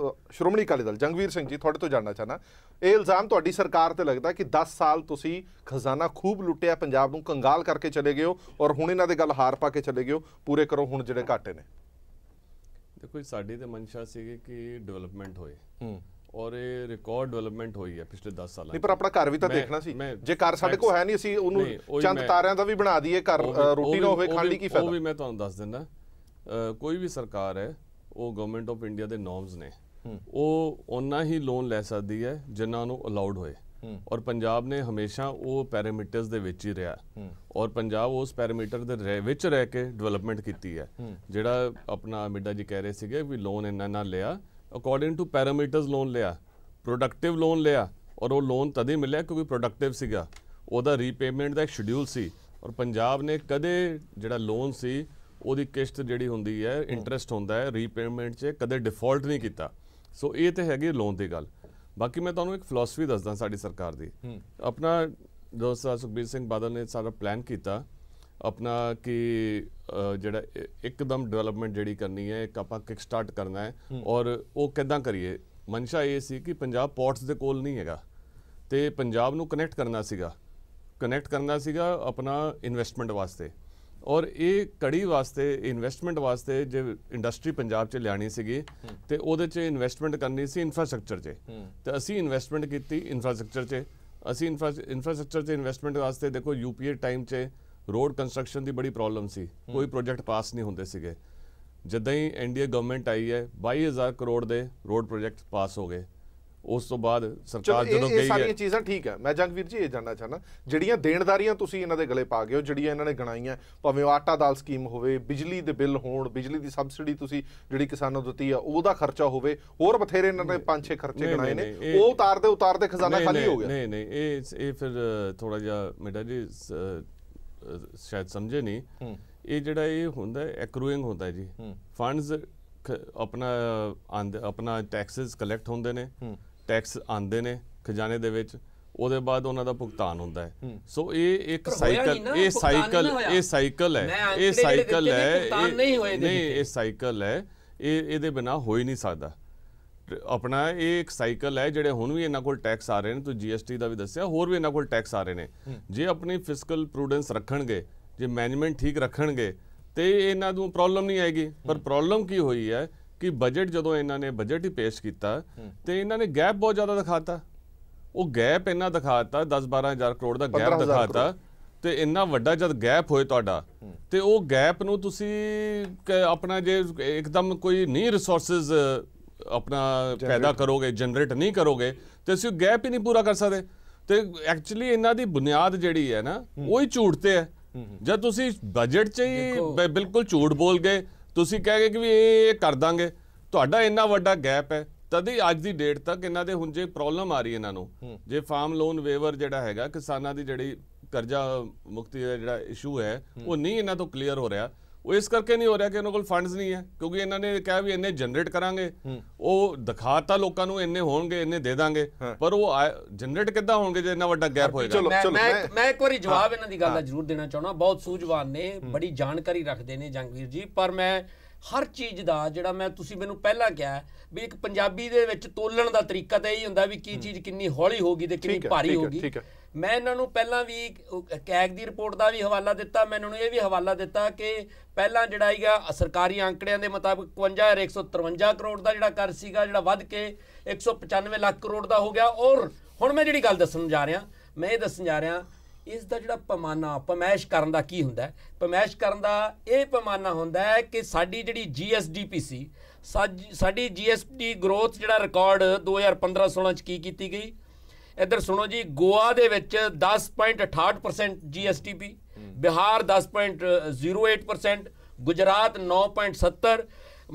ਸ਼੍ਰੋਮਣੀ ਅਕਾਲੀ ਦਲ ਜੰਗਵੀਰ ਸਿੰਘ ਜੀ ਤੁਹਾਡੇ ਤੋਂ ਜਾਣਨਾ ਚਾਹਨਾ, ਇਹ ਇਲਜ਼ਾਮ ਤੁਹਾਡੀ ਸਰਕਾਰ ਤੇ ਲੱਗਦਾ ਕਿ 10 ਸਾਲ ਤੁਸੀਂ ਖਜ਼ਾਨਾ ਖੂਬ ਲੁੱਟਿਆ, ਪੰਜਾਬ ਨੂੰ ਕੰਗਾਲ ਕਰਕੇ ਚਲੇ ਗਏ ਹੋ, ਔਰ ਹੁਣ ਇਹਨਾਂ ਦੇ ਗੱਲ ਹਾਰ ਪਾ ਕੇ ਚਲੇ ਗਏ ਹੋ, ਪੂਰੇ ਕਰੋ ਹੁਣ ਜਿਹੜੇ ਘਾਟੇ ਨੇ। ਦੇਖੋ ਸਾਡੀ ਤਾਂ ਮਨਸ਼ਾ ਸੀਗੀ ਕਿ ਡਿਵੈਲਪਮੈਂਟ ਹੋਏ, ਔਰ ਇਹ ਰਿਕਾਰਡ ਡਿਵੈਲਪਮੈਂਟ ਹੋਈ ਹੈ ਪਿਛਲੇ 10 ਸਾਲਾਂ। ਨਹੀਂ ਪਰ ਆਪਣਾ ਘਰ ਵੀ ਤਾਂ ਦੇਖਣਾ ਸੀ। ਜੇ ਘਰ ਸਾਡੇ ਕੋਲ ਹੈ ਨਹੀਂ, ਅਸੀਂ ਉਹਨੂੰ ਚੰਦ ਤਾਰਿਆਂ ਦਾ ਵੀ ਬਣਾ ਦਈਏ, ਘਰ ਰੋਟੀ ਨਾ ਹੋਵੇ ਖਾਣ ਲਈ ਕੀ ਫਾਇਦਾ? ਉਹ ਵੀ ਮੈਂ ਤੁਹਾਨੂੰ ਦੱਸ ਦਿੰਦਾ, ਕੋਈ ਵੀ ਸਰਕਾਰ ਹੈ ਉਹ ਗਵਰਨਮੈਂਟ ਆਫ ਇੰਡੀਆ ਦੇ ਨੋਰਮਸ ਨੇ, ਉਹ ਓਨਾ ਹੀ ਲੋਨ ਲੈ ਸਕਦੀ ਹੈ ਜਿੰਨਾ ਨੂੰ ਅਲਾਉਡ ਹੋਏ। ਔਰ ਪੰਜਾਬ ਨੇ ਹਮੇਸ਼ਾ ਉਹ ਪੈਰਾਮੀਟਰਸ ਦੇ ਵਿੱਚ ਹੀ ਰਿਹਾ, ਔਰ ਪੰਜਾਬ ਉਸ ਪੈਰਾਮੀਟਰ ਦੇ ਵਿੱਚ ਰਹਿ ਕੇ ਡਿਵੈਲਪਮੈਂਟ ਕੀਤੀ ਹੈ। ਜਿਹੜਾ ਆਪਣਾ ਮਿੱਡਾ ਜੀ ਕਹਿ ਰਹੇ ਸੀਗੇ ਵੀ ਲੋਨ ਇੰਨਾ ਲਿਆ, ਅਕੋਰਡਿੰਗ ਟੂ ਪੈਰਾਮੀਟਰਸ ਲੋਨ ਲਿਆ, ਪ੍ਰੋਡਕਟਿਵ ਲੋਨ ਲਿਆ, ਔਰ ਉਹ ਲੋਨ ਤਦ ਹੀ ਮਿਲਿਆ ਕਿਉਂਕਿ ਪ੍ਰੋਡਕਟਿਵ ਸੀਗਾ, ਉਹਦਾ ਰੀਪੇਮੈਂਟ ਦਾ ਇੱਕ ਸ਼ਡਿਊਲ ਸੀ। ਔਰ ਪੰਜਾਬ ਨੇ ਕਦੇ ਜਿਹੜਾ ਲੋਨ ਸੀ ਉਹਦੀ ਕਿਸ਼ਤ ਜਿਹੜੀ ਹੁੰਦੀ ਹੈ, ਇੰਟਰਸਟ ਹੁੰਦਾ ਹੈ ਰੀਪੇਮੈਂਟ 'ਚ, ਕਦੇ ਡਿਫਾਲਟ ਨਹੀਂ ਕੀਤਾ। ਸੋ ਇਹ ਤਾਂ ਹੈਗੀ ਲੋਨ ਦੀ ਗੱਲ। ਬਾਕੀ ਮੈਂ ਤੁਹਾਨੂੰ ਇੱਕ ਫਿਲਾਸਫੀ ਦੱਸਦਾ ਸਾਡੀ ਸਰਕਾਰ ਦੀ। ਆਪਣਾ ਦੋਸਤ ਸੁਖਬੀਰ ਸਿੰਘ ਬਾਦਲ ਨੇ ਸਾਰਾ ਪਲਾਨ ਕੀਤਾ ਆਪਣਾ ਕਿ ਜਿਹੜਾ ਇੱਕਦਮ ਡਿਵੈਲਪਮੈਂਟ ਜਿਹੜੀ ਕਰਨੀ ਹੈ, ਇੱਕ ਆਪਾਂ ਕਿਕ ਸਟਾਰਟ ਕਰਨਾ ਹੈ। ਔਰ ਉਹ ਕਿੱਦਾਂ ਕਰੀਏ? ਮਨਸ਼ਾ ਇਹ ਸੀ ਕਿ ਪੰਜਾਬ ਪੋਰਟਸ ਦੇ ਕੋਲ ਨਹੀਂ ਹੈਗਾ ਤੇ ਪੰਜਾਬ ਨੂੰ ਕਨੈਕਟ ਕਰਨਾ ਸੀਗਾ ਆਪਣਾ ਇਨਵੈਸਟਮੈਂਟ ਵਾਸਤੇ। ਔਰ ਇਹ ਕੜੀ ਵਾਸਤੇ ਇਨਵੈਸਟਮੈਂਟ ਵਾਸਤੇ ਜੇ ਇੰਡਸਟਰੀ ਪੰਜਾਬ 'ਚ ਲਿਆਣੀ ਸੀਗੀ ਤੇ ਉਹਦੇ 'ਚ ਇਨਵੈਸਟਮੈਂਟ ਕਰਨੀ ਸੀ ਇਨਫਰਾਸਟ੍ਰਕਚਰ 'ਚ, ਤੇ ਅਸੀਂ ਇਨਵੈਸਟਮੈਂਟ ਕੀਤੀ ਇਨਫਰਾਸਟ੍ਰਕਚਰ 'ਚ। ਅਸੀਂ ਇਨਫਰਾਸਟ੍ਰਕਚਰ 'ਚ ਇਨਵੈਸਟਮੈਂਟ ਵਾਸਤੇ ਦੇਖੋ UPA ਟਾਈਮ 'ਚ ਰੋਡ ਕੰਸਟਰਕਸ਼ਨ ਦੀ ਬੜੀ ਪ੍ਰੋਬਲਮ ਸੀ, ਕੋਈ ਪ੍ਰੋਜੈਕਟ ਪਾਸ ਨਹੀਂ ਹੁੰਦੇ ਸੀਗੇ। ਜਿੱਦਾਂ ਹੀ NDA ਗਵਰਨਮੈਂਟ ਆਈ ਹੈ 22,000 ਕਰੋੜ ਦੇ ਰੋਡ ਪ੍ਰੋਜੈਕਟ ਪਾਸ ਹੋ ਗਏ। ਉਸ ਤੋਂ ਬਾਅਦ ਸਰਕਾਰ ਜਦੋਂ ਗਈ ਹੈ, ਇਹ ਸਾਰੀਆਂ ਚੀਜ਼ਾਂ ਠੀਕ ਹੈ। ਮੈਂ ਜੰਗਵੀਰ ਜੀ ਇਹ ਜਾਣਨਾ ਚਾਹਨਾ, ਜਿਹੜੀਆਂ ਦੇਣਦਾਰੀਆਂ ਤੁਸੀਂ ਇਹਨਾਂ ਦੇ ਗਲੇ ਪਾ ਗਏ ਹੋ, ਜਿਹੜੀਆਂ ਇਹਨਾਂ ਨੇ ਗਣਾਈਆਂ, ਭਾਵੇਂ ਉਹ ਆਟਾ ਦਾਲ ਸਕੀਮ ਹੋਵੇ, ਬਿਜਲੀ ਦੇ ਬਿੱਲ ਹੋਣ, ਬਿਜਲੀ ਦੀ ਸਬਸਿਡੀ ਤੁਸੀਂ ਜਿਹੜੀ ਕਿਸਾਨਾਂ ਨੂੰ ਦਿੱਤੀ ਆ ਉਹਦਾ ਖਰਚਾ ਹੋਵੇ, ਹੋਰ ਬਥੇਰੇ ਇਹਨਾਂ ਨੇ 5-6 ਖਰਚੇ ਗਣਾਏ ਨੇ, ਉਹ ਉਤਾਰਦੇ ਖਜ਼ਾਨਾ ਖਾਲੀ ਹੋ ਗਿਆ। ਨਹੀਂ ਇਹ ਫਿਰ ਥੋੜਾ ਜਿਹਾ ਮਿੱਡਾ ਜੀ ਸ਼ਾਇਦ ਸਮਝੇ ਨਹੀਂ। ਇਹ ਜਿਹੜਾ ਇਹ ਹੁੰਦਾ ਐਕਰੂਇੰਗ ਹੁੰਦਾ ਜੀ, ਫੰਡਸ ਆਪਣਾ ਟੈਕਸਿਸ ਕਲੈਕਟ ਹੁੰਦੇ ਨੇ, ਟੈਕਸ ਆਉਂਦੇ ਨੇ ਖਜ਼ਾਨੇ ਦੇ ਵਿੱਚ, ਉਹਦੇ ਬਾਅਦ ਉਹਨਾਂ ਦਾ ਭੁਗਤਾਨ ਹੁੰਦਾ ਹੈ। ਸੋ ਇਹ ਇੱਕ ਸਾਈਕਲ ਹੈ, ਇਹਦੇ ਬਿਨਾ ਹੋ ਹੀ ਨਹੀਂ ਸਕਦਾ। ਆਪਣਾ ਇਹ ਇੱਕ ਸਾਈਕਲ ਹੈ। ਜਿਹੜੇ ਹੁਣ ਵੀ ਇਹਨਾਂ ਕੋਲ ਟੈਕਸ ਆ ਰਹੇ ਨੇ, ਤੁਸੀਂ GST ਦਾ ਵੀ ਦੱਸਿਆ, ਹੋਰ ਵੀ ਇਹਨਾਂ ਕੋਲ ਟੈਕਸ ਆ ਰਹੇ ਨੇ। ਜੇ ਆਪਣੀ ਫਿਸਕਲ ਪ੍ਰੂਡੈਂਸ ਰੱਖਣਗੇ, ਜੇ ਮੈਨੇਜਮੈਂਟ ਠੀਕ ਰੱਖਣਗੇ ਤੇ ਇਹਨਾਂ ਨੂੰ ਪ੍ਰੋਬਲਮ ਨਹੀਂ ਆਏਗੀ। ਪਰ ਪ੍ਰੋਬਲਮ ਕੀ ਹੋਈ ਹੈ ਕਿ ਬਜਟ ਜਦੋਂ ਇਹਨਾਂ ਨੇ ਬਜਟ ਹੀ ਪੇਸ਼ ਕੀਤਾ ਤੇ ਇਹਨਾਂ ਨੇ ਗੈਪ ਬਹੁਤ ਜ਼ਿਆਦਾ ਦਿਖਾਤਾ। ਉਹ ਗੈਪ ਇਹਨਾਂ ਦਿਖਾਤਾ 10-12 ਹਜ਼ਾਰ ਕਰੋੜ ਦਾ ਗੈਪ ਦਿਖਾਤਾ, ਤੇ ਇੰਨਾ ਵੱਡਾ ਜਦ ਗੈਪ ਹੋਏ ਤੁਹਾਡਾ, ਤੇ ਉਹ ਗੈਪ ਨੂੰ ਤੁਸੀਂ ਆਪਣਾ ਜੇ ਇੱਕਦਮ ਕੋਈ ਨਹੀਂ ਰਿਸੋਰਸਿਸ ਆਪਣਾ ਪੈਦਾ ਕਰੋਗੇ, ਜਨਰੇਟ ਨਹੀਂ ਕਰੋਗੇ ਤੇ ਅਸੀਂ ਗੈਪ ਹੀ ਨਹੀਂ ਪੂਰਾ ਕਰ ਸਕਦੇ। ਤੇ ਐਕਚੁਅਲੀ ਇਹਨਾਂ ਦੀ ਬੁਨਿਆਦ ਜਿਹੜੀ ਹੈ ਨਾ ਉਹ ਹੀ ਝੂਠ ਤੇ ਹੈ। ਜਦ ਤੁਸੀਂ ਬਜਟ 'ਚ ਹੀ ਬਿਲਕੁਲ ਝੂਠ ਬੋਲ ਗਏ, ਤੁਸੀਂ ਕਹਿ ਗਏ ਕਿ ਵੀ ਇਹ ਕਰ ਦਾਂਗੇ, ਤੁਹਾਡਾ ਇੰਨਾ ਵੱਡਾ ਗੈਪ ਹੈ। ਤਦ ਹੀ ਅੱਜ ਦੀ ਡੇਟ ਤੱਕ ਇਹਨਾਂ ਦੇ ਹੁਣ ਜੇ ਪ੍ਰੋਬਲਮ ਆ ਰਹੀ ਇਹਨਾਂ ਨੂੰ, ਜੇ ਫਾਰਮ ਲੋਨ ਵੇਵਰ ਜਿਹੜਾ ਹੈਗਾ ਕਿਸਾਨਾਂ ਦੀ ਜਿਹੜੀ ਕਰਜ਼ਾ ਮੁਕਤੀ ਦਾ ਜਿਹੜਾ ਇਸ਼ੂ ਹੈ ਉਹ ਨਹੀਂ ਇਹਨਾਂ ਤੋਂ ਕਲੀਅਰ ਹੋ ਰਿਹਾ। ਉਹ ਇਸ ਕਰਕੇ ਨਹੀਂ ਹੋ ਰਿਹਾ ਕਿ ਇਹਨਾਂ ਕੋਲ ਫੰਡਸ ਨਹੀਂ ਹੈ, ਕਿਉਂਕਿ ਇਹਨਾਂ ਨੇ ਕਿਹਾ ਵੀ ਇੰਨੇ ਜਨਰੇਟ ਕਰਾਂਗੇ, ਉਹ ਦਿਖਾਤਾ ਲੋਕਾਂ ਨੂੰ ਇੰਨੇ ਹੋਣਗੇ, ਇੰਨੇ ਦੇ ਦਾਂਗੇ, ਪਰ ਉਹ ਜਨਰੇਟ ਕਿੱਦਾਂ ਹੋਣਗੇ ਜੇ ਇੰਨਾ ਵੱਡਾ ਗੈਪ ਹੋਏਗਾ। ਮੈਂ ਇੱਕ ਵਾਰੀ ਜਵਾਬ ਇਹਨਾਂ ਦੀ ਗੱਲ ਦਾ ਜ਼ਰੂਰ ਦੇਣਾ ਚਾਹੁੰਦਾ। ਬਹੁਤ ਸੂਝਵਾਨ ਨੇ, ਬੜੀ ਜਾਣਕਾਰੀ ਰੱਖਦੇ ਨੇ ਜੰਗਵੀਰ ਜੀ, ਪਰ ਮੈਂ ਹਰ ਚੀਜ਼ ਦਾ ਜਿਹੜਾ ਮੈਂ ਤੁਸੀਂ ਮੈਨੂੰ ਪਹਿਲਾਂ ਕਿਹਾ ਵੀ ਇੱਕ ਪੰਜਾਬੀ ਦੇ ਵਿੱਚ ਤੋਲਣ ਦਾ ਤਰੀਕਾ ਤਾਂ ਇਹੀ ਹੁੰਦਾ ਵੀ ਕੀ ਚੀਜ਼ ਕਿੰਨੀ ਹੌਲੀ ਹੋਗੀ ਤੇ ਕਿੰਨੀ ਭਾਰੀ ਹੋਗੀ। ਮੈਂ ਇਹਨਾਂ ਨੂੰ ਪਹਿਲਾਂ ਵੀ ਕੈਗ ਦੀ ਰਿਪੋਰਟ ਦਾ ਵੀ ਹਵਾਲਾ ਦਿੱਤਾ, ਮੈਂ ਇਹਨਾਂ ਨੂੰ ਇਹ ਵੀ ਹਵਾਲਾ ਦਿੱਤਾ ਕਿ ਪਹਿਲਾਂ ਜਿਹੜਾ ਹੈਗਾ ਸਰਕਾਰੀ ਅੰਕੜਿਆਂ ਦੇ ਮੁਤਾਬਕ 51,153 ਕਰੋੜ ਦਾ ਜਿਹੜਾ ਕਰ ਸੀਗਾ, ਜਿਹੜਾ ਵੱਧ ਕੇ 195 ਲੱਖ ਕਰੋੜ ਦਾ ਹੋ ਗਿਆ। ਔਰ ਹੁਣ ਮੈਂ ਜਿਹੜੀ ਗੱਲ ਦੱਸਣ ਜਾ ਰਿਹਾ, ਮੈਂ ਇਹ ਦੱਸਣ ਜਾ ਰਿਹਾ ਇਸ ਦਾ ਜਿਹੜਾ ਪੈਮਾਨਾ ਪਮੈਸ਼ ਕਰਨ ਦਾ ਕੀ ਹੁੰਦਾ ਹੈ। ਪਮੈਸ਼ ਕਰਨ ਦਾ ਇਹ ਪੈਮਾਨਾ ਹੁੰਦਾ ਹੈ ਕਿ ਸਾਡੀ ਜਿਹੜੀ GSDP ਸੀ, ਸਾਡੀ GSP ਗਰੋਥ ਜਿਹੜਾ ਰਿਕਾਰਡ 2015-16 ਚ ਕੀ ਕੀਤੀ ਗਈ, ਇੱਧਰ ਸੁਣੋ ਜੀ। ਗੋਆ ਦੇ ਵਿੱਚ 10.68% GSDP, ਬਿਹਾਰ 10.08%, ਗੁਜਰਾਤ 9.70%,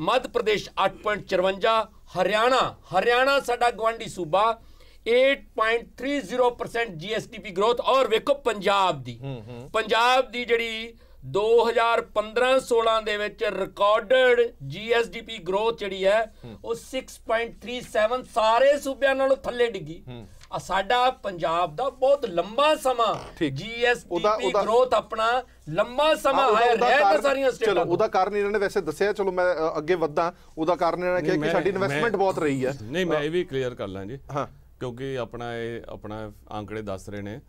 ਮੱਧ ਪ੍ਰਦੇਸ਼ 8.54%, ਹਰਿਆਣਾ ਸਾਡਾ ਗਵਾਂਢੀ ਸੂਬਾ 8.30% GSDP ਗਰੋਥ। ਔਰ ਵੇਖੋ ਪੰਜਾਬ ਦੀ ਜਿਹੜੀ 2015-16 ਦੇ ਵਿੱਚ ਰਿਕਾਰਡਡ GSDP ਗਰੋਥ ਜਿਹੜੀ ਹੈ ਉਹ 6.37 ਸਾਰੇ ਸੂਬਿਆਂ ਨਾਲੋਂ ਥੱਲੇ ਡਿੱਗੀ। ਸਾਡਾ ਪੰਜਾਬ ਦਾ ਬਹੁਤ ਲੰਬਾ ਸਮਾਂ GSDP ਗਰੋਥ ਆਪਣਾ ਲੰਬਾ ਸਮਾਂ ਹੈ ਸਾਰੀਆਂ ਸਟੇਟਾਂ। ਚਲੋ ਉਹਦਾ ਕਾਰਨ ਇਹਨਾਂ ਨੇ ਵੈਸੇ ਦੱਸਿਆ, ਚਲੋ ਮੈਂ ਅੱਗੇ ਵਧਾਂ। ਉਹਦਾ ਕਾਰਨ ਇਹਨਾਂ ਨੇ ਕਿਹਾ ਕਿ ਸਾਡੀ ਇਨਵੈਸਟਮੈਂਟ ਬਹੁਤ ਰਹੀ ਹੈ। ਨਹੀਂ, ਮੈਂ ਇਹ ਵੀ ਕਲੀਅਰ ਕਰ ਲਾਂ ਜੀ, ਕਿਉਂਕਿ ਆਪਣਾ ਆંકੜੇ ਦੱਸ ਰਹੇ ਨੇ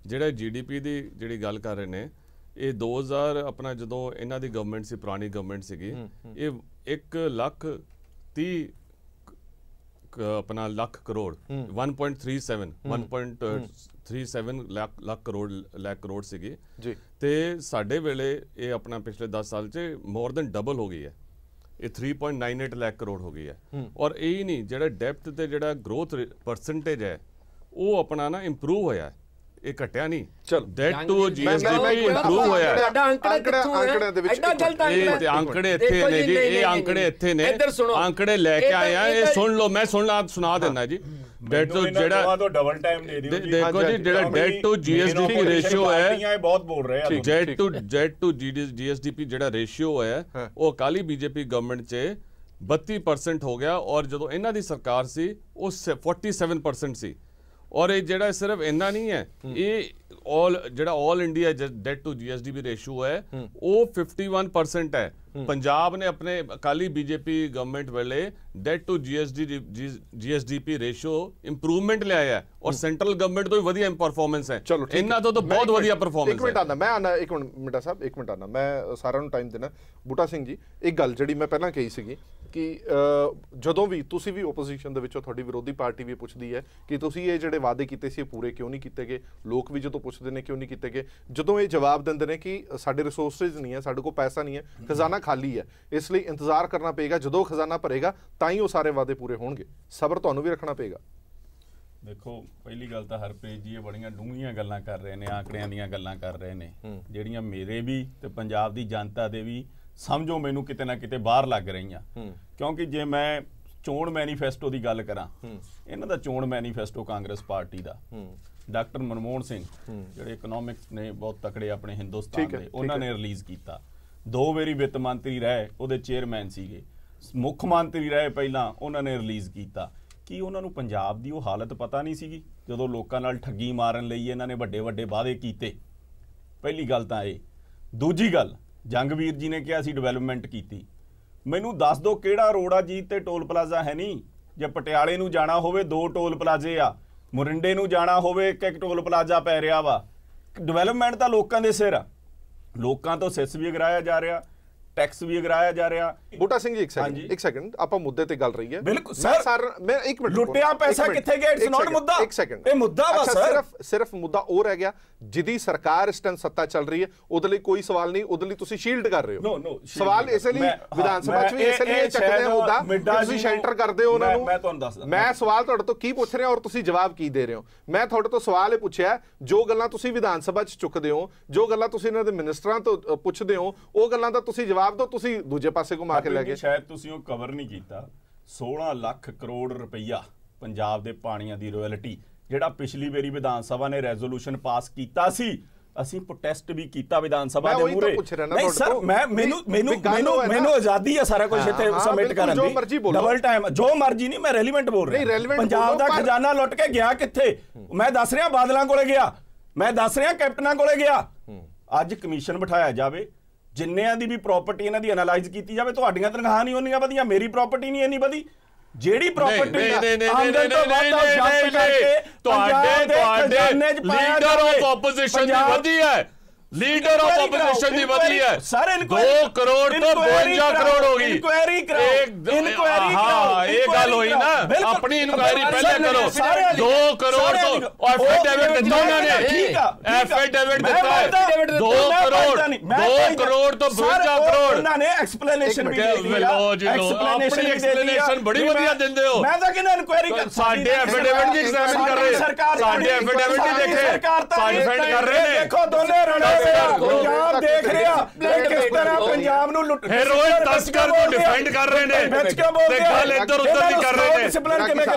ਜਿਹੜਾ GDP ਦੀ ਜਿਹੜੀ ਗੱਲ ਕਰ ਰਹੇ ਨੇ, ਇਹ 2000 ਆਪਣਾ ਜਦੋਂ ਇਹਨਾਂ ਦੀ ਗਵਰਨਮੈਂਟ ਸੀ, ਪੁਰਾਣੀ ਗਵਰਨਮੈਂਟ ਸੀਗੀ, ਇਹ 1,30,00,000 ਆਪਣਾ ਲੱਖ ਕਰੋੜ 1.37 ਲੱਖ ਕਰੋੜ ਸੀਗੀ ਜੀ। ਤੇ ਸਾਡੇ ਵੇਲੇ ਇਹ ਆਪਣਾ ਪਿਛਲੇ 10 ਸਾਲ 'ਚ ਮੋਰ ਦੈਨ ਡਬਲ ਹੋ ਗਈ ਹੈ, ਇਹ 3.98 ਲੱਖ ਕਰੋੜ ਹੋ ਗਈ ਹੈ। ਔਰ ਇਹ ਹੀ ਨਹੀਂ, ਜਿਹੜਾ ਡੈਪਥ ਤੇ ਜਿਹੜਾ ਗਰੋਥ ਪਰਸੈਂਟੇਜ ਹੈ ਉਹ ਆਪਣਾ ਨਾ ਇੰਪਰੂਵ ਹੋਇਆ ਹੈ, ਇਹ ਘਟਿਆ ਨਹੀਂ। ਡੈਟ ਟੂ GSDP ਇੰਪਰੂਵ ਹੋਇਆ। ਆંકੜਿਆਂ ਦੇ ਵਿੱਚ ਇਹ ਆંકੜੇ ਇੱਥੇ ਨੇ ਜੀ, ਇਹ ਆંકੜੇ ਇੱਥੇ ਨੇ, ਆંકੜੇ ਲੈ ਕੇ ਆਏ ਆ। ਇਹ ਸੁਣ ਲਓ, ਮੈਂ ਸੁਣਾ ਦੇਣਾ ਜੀ। ਡੈਟ ਟੂ ਜਿਹੜਾ ਡਬਲ ਟਾਈਮ ਦੇ ਦਿਓ ਜੀ, ਦੇਖੋ ਜੀ, ਜਿਹੜਾ ਡੈਟ ਟੂ GSDP ਰੇਸ਼ੀਓ ਹੈ, ਬਹੁਤ ਬੋਲ ਰਹੇ ਆ, ਡੈਟ ਟੂ GSDP ਜਿਹੜਾ ਰੇਸ਼ੀਓ ਹੈ ਉਹ ਅਕਾਲੀ BJP ਗਵਰਨਮੈਂਟ 'ਚ 32% ਹੋ ਗਿਆ। ਔਰ ਜਦੋਂ ਇਹਨਾਂ ਦੀ ਸਰਕਾਰ ਸੀ ਉਹ 47% ਸੀ। ਔਰ ਇਹ ਜਿਹੜਾ ਸਿਰਫ ਇੰਨਾ ਨਹੀਂ ਹੈ, ਇਹ ਜਿਹੜਾ all India debt to GSDP ratio ਹੈ ਉਹ 51% ਹੈ। ਪੰਜਾਬ ਨੇ ਆਪਣੇ ਅਕਾਲੀ BJP ਗਵਰਨਮੈਂਟ ਵੇਲੇ debt to GSDP ratio improvement ਲਿਆਇਆ ਹੈ। ਔਰ ਸੈਂਟਰਲ ਗਵਰਨਮੈਂਟ ਤੋਂ ਵੀ ਵਧੀਆ ਪਰਫਾਰਮੈਂਸ ਹੈ, ਇਹਨਾਂ ਤੋਂ ਤਾਂ ਬਹੁਤ ਵਧੀਆ ਪਰਫਾਰਮੈਂਸ ਹੈ। ਇੱਕ ਮਿੰਟ ਮਿੰਟਾ ਸਾਹਿਬ, ਇੱਕ ਮਿੰਟ ਆਣਾ, ਮੈਂ ਸਾਰਿਆਂ ਨੂੰ ਟਾਈਮ ਦੇਣਾ। ਬੂਟਾ ਸਿੰਘ ਜੀ, ਇੱਕ ਗੱਲ ਜਿਹੜੀ ਮੈਂ ਪਹਿਲਾਂ ਕਹੀ ਸੀਗੀ ਕਿ ਜਦੋਂ ਵੀ ਤੁਸੀਂ ਵੀ ਓਪੋਜੀਸ਼ਨ ਦੇ ਵਿੱਚੋਂ, ਤੁਹਾਡੀ ਵਿਰੋਧੀ ਪਾਰਟੀ ਵੀ ਪੁੱਛਦੀ ਹੈ ਕਿ ਤੁਸੀਂ ਇਹ ਜਿਹੜੇ ਵਾਅਦੇ ਕੀਤੇ ਸੀ ਪੂਰੇ ਕਿਉਂ ਨਹੀਂ ਕੀਤੇ ਗਏ, ਲੋਕ ਵੀ ਜਦੋਂ ਪੁੱਛਦੇ ਨੇ ਕਿਉਂ ਨਹੀਂ ਕੀਤੇ ਗਏ, ਜਦੋਂ ਇਹ ਜਵਾਬ ਦਿੰਦੇ ਨੇ ਕਿ ਸਾਡੇ ਰਿਸੋਰਸਿਸ ਨਹੀਂ ਹੈ, ਸਾਡੇ ਕੋਲ ਪੈਸਾ ਨਹੀਂ ਹੈ, ਖਜ਼ਾਨਾ ਖਾਲੀ ਹੈ, ਇਸ ਲਈ ਇੰਤਜ਼ਾਰ ਕਰਨਾ ਪਏਗਾ, ਜਦੋਂ ਖਜ਼ਾਨਾ ਭਰੇਗਾ ਤਾਂ ਹੀ ਉਹ ਸਾਰੇ ਵਾਅਦੇ ਪੂਰੇ ਹੋਣਗੇ, ਸਬਰ ਤੁਹਾਨੂੰ ਵੀ ਰੱਖਣਾ ਪਏਗਾ। ਦੇਖੋ, ਪਹਿਲੀ ਗੱਲ ਤਾਂ ਹਰਪ੍ਰੀਤ ਜੀ ਇਹ ਬੜੀਆਂ ਡੂੰਘੀਆਂ ਗੱਲਾਂ ਕਰ ਰਹੇ ਨੇ, ਆંકੜਿਆਂ ਦੀਆਂ ਗੱਲਾਂ ਕਰ ਰਹੇ ਨੇ, ਜਿਹੜੀਆਂ ਮੇਰੇ ਵੀ ਤੇ ਪੰਜਾਬ ਦੀ ਜਨਤਾ ਦੇ ਵੀ ਸਮਝੋ ਮੈਨੂੰ ਕਿਤੇ ਨਾ ਕਿਤੇ ਬਾਹਰ ਲੱਗ ਰਹੀਆਂ। ਕਿਉਂਕਿ ਜੇ ਮੈਂ ਚੋਣ ਮੈਨੀਫੈਸਟੋ ਦੀ ਗੱਲ ਕਰਾਂ, ਇਹਨਾਂ ਦਾ ਚੋਣ ਮੈਨੀਫੈਸਟੋ ਕਾਂਗਰਸ ਪਾਰਟੀ ਦਾ, ਡਾਕਟਰ ਮਨਮੋਹਨ ਸਿੰਘ ਜਿਹੜੇ ਇਕਨੋਮਿਕਸ ਨੇ ਬਹੁਤ ਤਕੜੇ ਆਪਣੇ ਹਿੰਦੁਸਤਾਨ ਦੇ, ਉਹਨਾਂ ਨੇ ਰਿਲੀਜ਼ ਕੀਤਾ। 2 ਵਾਰੀ ਵਿੱਤ ਮੰਤਰੀ ਰਹੇ, ਉਹਦੇ ਚੇਅਰਮੈਨ ਸੀਗੇ, ਮੁੱਖ ਮੰਤਰੀ ਰਹੇ ਪਹਿਲਾਂ, ਉਹਨਾਂ ਨੇ ਰਿਲੀਜ਼ ਕੀਤਾ। ਕੀ ਉਹਨਾਂ ਨੂੰ ਪੰਜਾਬ ਦੀ ਉਹ ਹਾਲਤ ਪਤਾ ਨਹੀਂ ਸੀਗੀ ਜਦੋਂ ਲੋਕਾਂ ਨਾਲ ਠੱਗੀ ਮਾਰਨ ਲਈ ਇਹਨਾਂ ਨੇ ਵੱਡੇ ਵੱਡੇ ਵਾਅਦੇ ਕੀਤੇ? ਪਹਿਲੀ ਗੱਲ ਤਾਂ ਇਹ। ਦੂਜੀ ਗੱਲ, ਜੰਗਵੀਰ ਜੀ ਨੇ ਕਿਹਾ ਸੀ ਡਿਵੈਲਪਮੈਂਟ ਕੀਤੀ। ਮੈਨੂੰ ਦੱਸ ਦਿਓ ਕਿਹੜਾ ਰੋਡ ਆ ਜੀ ਤੇ ਟੋਲ ਪਲਾਜ਼ਾ ਹੈ ਨਹੀਂ? ਜੇ ਪਟਿਆਲੇ ਨੂੰ ਜਾਣਾ ਹੋਵੇ 2 ਟੋਲ ਪਲਾਜ਼ੇ ਆ, ਮੋਰਿੰਡੇ ਨੂੰ ਜਾਣਾ ਹੋਵੇ ਇੱਕ ਟੋਲ ਪਲਾਜ਼ਾ ਪੈ ਰਿਹਾ ਵਾ। ਡਿਵੈਲਪਮੈਂਟ ਤਾਂ ਲੋਕਾਂ ਦੇ ਸਿਰ ਆ, ਲੋਕਾਂ ਤੋਂ ਸਿਸ ਵੀ ਅਗਰਾਇਆ ਜਾ ਰਿਹਾ। ਟੈਕਸ ਵੀ ਅਗਰਾਇਆ ਜਾ ਰਿਹਾ। ਬੂਟਾ ਸਿੰਘ ਜੀ ਇੱਕ ਸੈਕਿੰਡ ਆਪਾਂ ਮੁੱਦੇ ਤੇ ਗੱਲ ਰਹੀ ਹੈ। ਬਿਲਕੁਲ ਸਰ, ਮੈਂ ਇੱਕ ਮਿੰਟ, ਲੁੱਟਿਆ ਪੈਸਾ ਕਿੱਥੇ ਗਿਆ? ਇਟਸ ਨਾਟ ਮੁੱਦਾ, ਇੱਕ ਸੈਕਿੰਡ, ਇਹ ਮੁੱਦਾ ਵਾ ਸਰ। ਸਿਰਫ ਮੁੱਦਾ ਉਹ ਰਹਿ ਗਿਆ ਜਿਹਦੀ ਸਰਕਾਰ ਇਸ ਟਾਈਮ ਸੱਤਾ ਚੱਲ ਰਹੀ ਹੈ, ਉਹਦੇ ਲਈ ਕੋਈ ਸਵਾਲ ਨਹੀਂ, ਉਹਦੇ ਲਈ ਤੁਸੀਂ ਸ਼ੀਲਡ ਕਰ ਰਹੇ ਹੋ। ਨੋ ਸਵਾਲ ਇਸ ਲਈ ਵਿਧਾਨ ਸਭਾ ਚ ਵੀ ਇਸ ਲਈ ਚੱਕਦੇ ਹੋ ਮੁੱਦਾ, ਤੁਸੀਂ ਸ਼ੈਲਟਰ ਕਰਦੇ ਹੋ ਉਹਨਾਂ ਨੂੰ। ਮੈਂ ਤੁਹਾਨੂੰ ਦੱਸਦਾ, ਮੈਂ ਸਵਾਲ ਤੁਹਾਡੇ ਤੋਂ ਕੀ ਪੁੱਛ ਰਿਹਾ ਔਰ ਤੁਸੀਂ ਜਵਾਬ ਕੀ ਦੇ ਰਹੇ ਹੋ। ਮੈਂ ਤੁਹਾਡੇ ਤੋਂ ਸਵਾਲ ਇਹ ਪੁੱਛਿਆ, ਜੋ ਗੱਲਾਂ ਤੁਸੀਂ ਵਿਧਾਨ ਸਭਾ ਚ ਚੁੱਕਦੇ ਹੋ, ਜੋ ਗੱਲਾਂ ਤੁਸੀਂ ਇਹਨਾਂ ਦੇ ਮਿਨਿਸਟਰਾਂ ਤੋਂ ਪੁੱਛਦੇ ਹੋ, ਉਹ ਗੱਲਾਂ ਦਾ ਤੁਸੀਂ ਜਵਾਬ ਦਿਓ। ਤੁਸੀਂ ਦੂਜੇ ਪਾਸੇ ਘੁਮਾ ਕੇ ਲੈ ਗਏ। ਸ਼ਾਇਦ ਤੁਸੀਂ ਉਹ ਕਵਰ ਨਹੀਂ ਕੀਤਾ। 16 ਲੱਖ ਕਰੋੜ ਰੁਪਈਆ ਪੰਜਾਬ ਦੇ ਪਾਣੀਆਂ ਦੀ ਰਾਇਲਟੀ, ਜਿਹੜਾ ਪਿਛਲੀ ਵਾਰੀ ਵਿਧਾਨ ਸਭਾ ਨੇ ਰੈਜ਼ੋਲੂਸ਼ਨ ਪਾਸ ਕੀਤਾ ਸੀ, ਅਸੀਂ ਪ੍ਰੋਟੈਸਟ ਵੀ ਕੀਤਾ ਵਿਧਾਨ ਸਭਾ ਦੇ ਮੂਹਰੇ। ਨਹੀਂ ਸਰ, ਮੈਨੂੰ ਆਜ਼ਾਦੀ ਹੈ ਸਾਰਾ ਕੁਝ ਇੱਥੇ ਸਬਮਿਟ ਕਰਨ ਦੀ, ਡਬਲ ਟਾਈਮ ਜੋ ਮਰਜ਼ੀ ਨਹੀਂ, ਮੈਂ ਰੈਲੀਵੈਂਟ ਬੋਲ ਰਿਹਾ। ਪੰਜਾਬ ਦਾ ਖਜ਼ਾਨਾ ਲੁੱਟ ਕੇ ਗਿਆ ਕਿੱਥੇ? ਮੈਂ ਦੱਸ ਰਿਹਾ ਬਾਦਲਾਂ ਕੋਲੇ ਗਿਆ, ਮੈਂ ਦੱਸ ਰਿਹਾ ਕੈਪਟਨਾਂ ਕੋਲੇ ਗਿਆ। ਅੱਜ ਕਮਿਸ਼ਨ ਬਿਠਾਇਆ ਜਾਵੇ, ਜਿੰਨਿਆਂ ਦੀ ਵੀ ਪ੍ਰਾਪਰਟੀ ਇਹਨਾਂ ਦੀ ਐਨਾਲਾਈਜ਼ ਕੀਤੀ ਜਾਵੇ। ਤੁਹਾਡੀਆਂ ਤਨਖਾਹਾਂ ਨਹੀਂ ਉਹਨੀਆਂ ਵਧੀਆਂ, ਮੇਰੀ ਪ੍ਰਾਪਰਟੀ ਨਹੀਂ ਇੰਨੀ ਵਧੀ। ਜਿਹੜੀ ਪ੍ਰਾਪਰਟੀ ਆਮਦਨ ਤੋਂ ਵੱਧ ਆ ਜਬਤ ਕਰਕੇ ਤੁਹਾਡੇ ਲੀਡਰ ਆਫ ਆਪੋਜੀਸ਼ਨ ਦੀ ਵਧੀ ਹੈ, ਲੀਡਰ ਆਫ ਆਪੋਜੀਸ਼ਨ ਦੀ ਵਧੀ ਹੈ। 2 ਕਰੋੜ ਤੋਂ 52 ਕਰੋੜ ਹੋ ਗਈ। ਇਨਕੁਆਇਰੀ ਕਰਾਓ। ਹਾਂ, ਇਹ ਗੱਲ ਹੋਈ ਨਾ, ਆਪਣੀ ਇਨਕੁਆਇਰੀ ਪਹਿਲੇ ਕਰੋ। 2 ਕਰੋੜ ਤੋਂ ਐਫੀਡੇਵਿਟ ਦਿੱਤਾ ਉਹਨਾਂ ਨੇ, ਐਫੀਡੇਵਿਟ ਦਿੱਤਾ ਹੈ 2 ਕਰੋੜ ਤੋਂ 52 ਕਰੋੜ। ਉਹਨਾਂ ਨੇ ਐਕਸਪਲੇਨੇਸ਼ਨ ਵੀ ਦੇ ਦਿੱਤੀ। ਲੋ ਜੀ ਲੋ, ਆਪਣੀ ਐਕਸਪਲੇਨੇਸ਼ਨ ਬੜੀ ਵਧੀਆ ਦਿੰਦੇ ਹੋ। ਮੈਂ ਤਾਂ ਕਹਿੰਦਾ ਇਨਕੁਆਇਰੀ ਕਰ, ਸਾਡੇ ਐਫੀਡੇਵਿਟ ਦੀ ਐਗਜ਼ਾਮਿਨ ਕਰ ਰਹੇ, ਸਾਡੇ ਐਫੀਡੇਵਿਟ ਦੀ ਦੇਖੇ, ਸਾਈਨਫੈਂਡ ਕਰ ਰਹੇ ਨੇ। ਦੇਖੋ ਦੋਨੇ ਰਣੇ ਪੰਜਾਬ ਦੇਖ ਰਿਹਾ ਕਿਸ ਤਰ੍ਹਾਂ ਪੰਜਾਬ ਨੂੰ ਲੁੱਟ, ਰੋਜ਼ ਤਸਕਰ ਨੂੰ ਡਿਫੈਂਡ ਕਰ ਰਹੇ ਨੇ ਤੇ ਗੱਲ ਇੱਧਰ ਉੱਧਰ ਦੀ ਕਰ ਰਹੇ ਨੇ।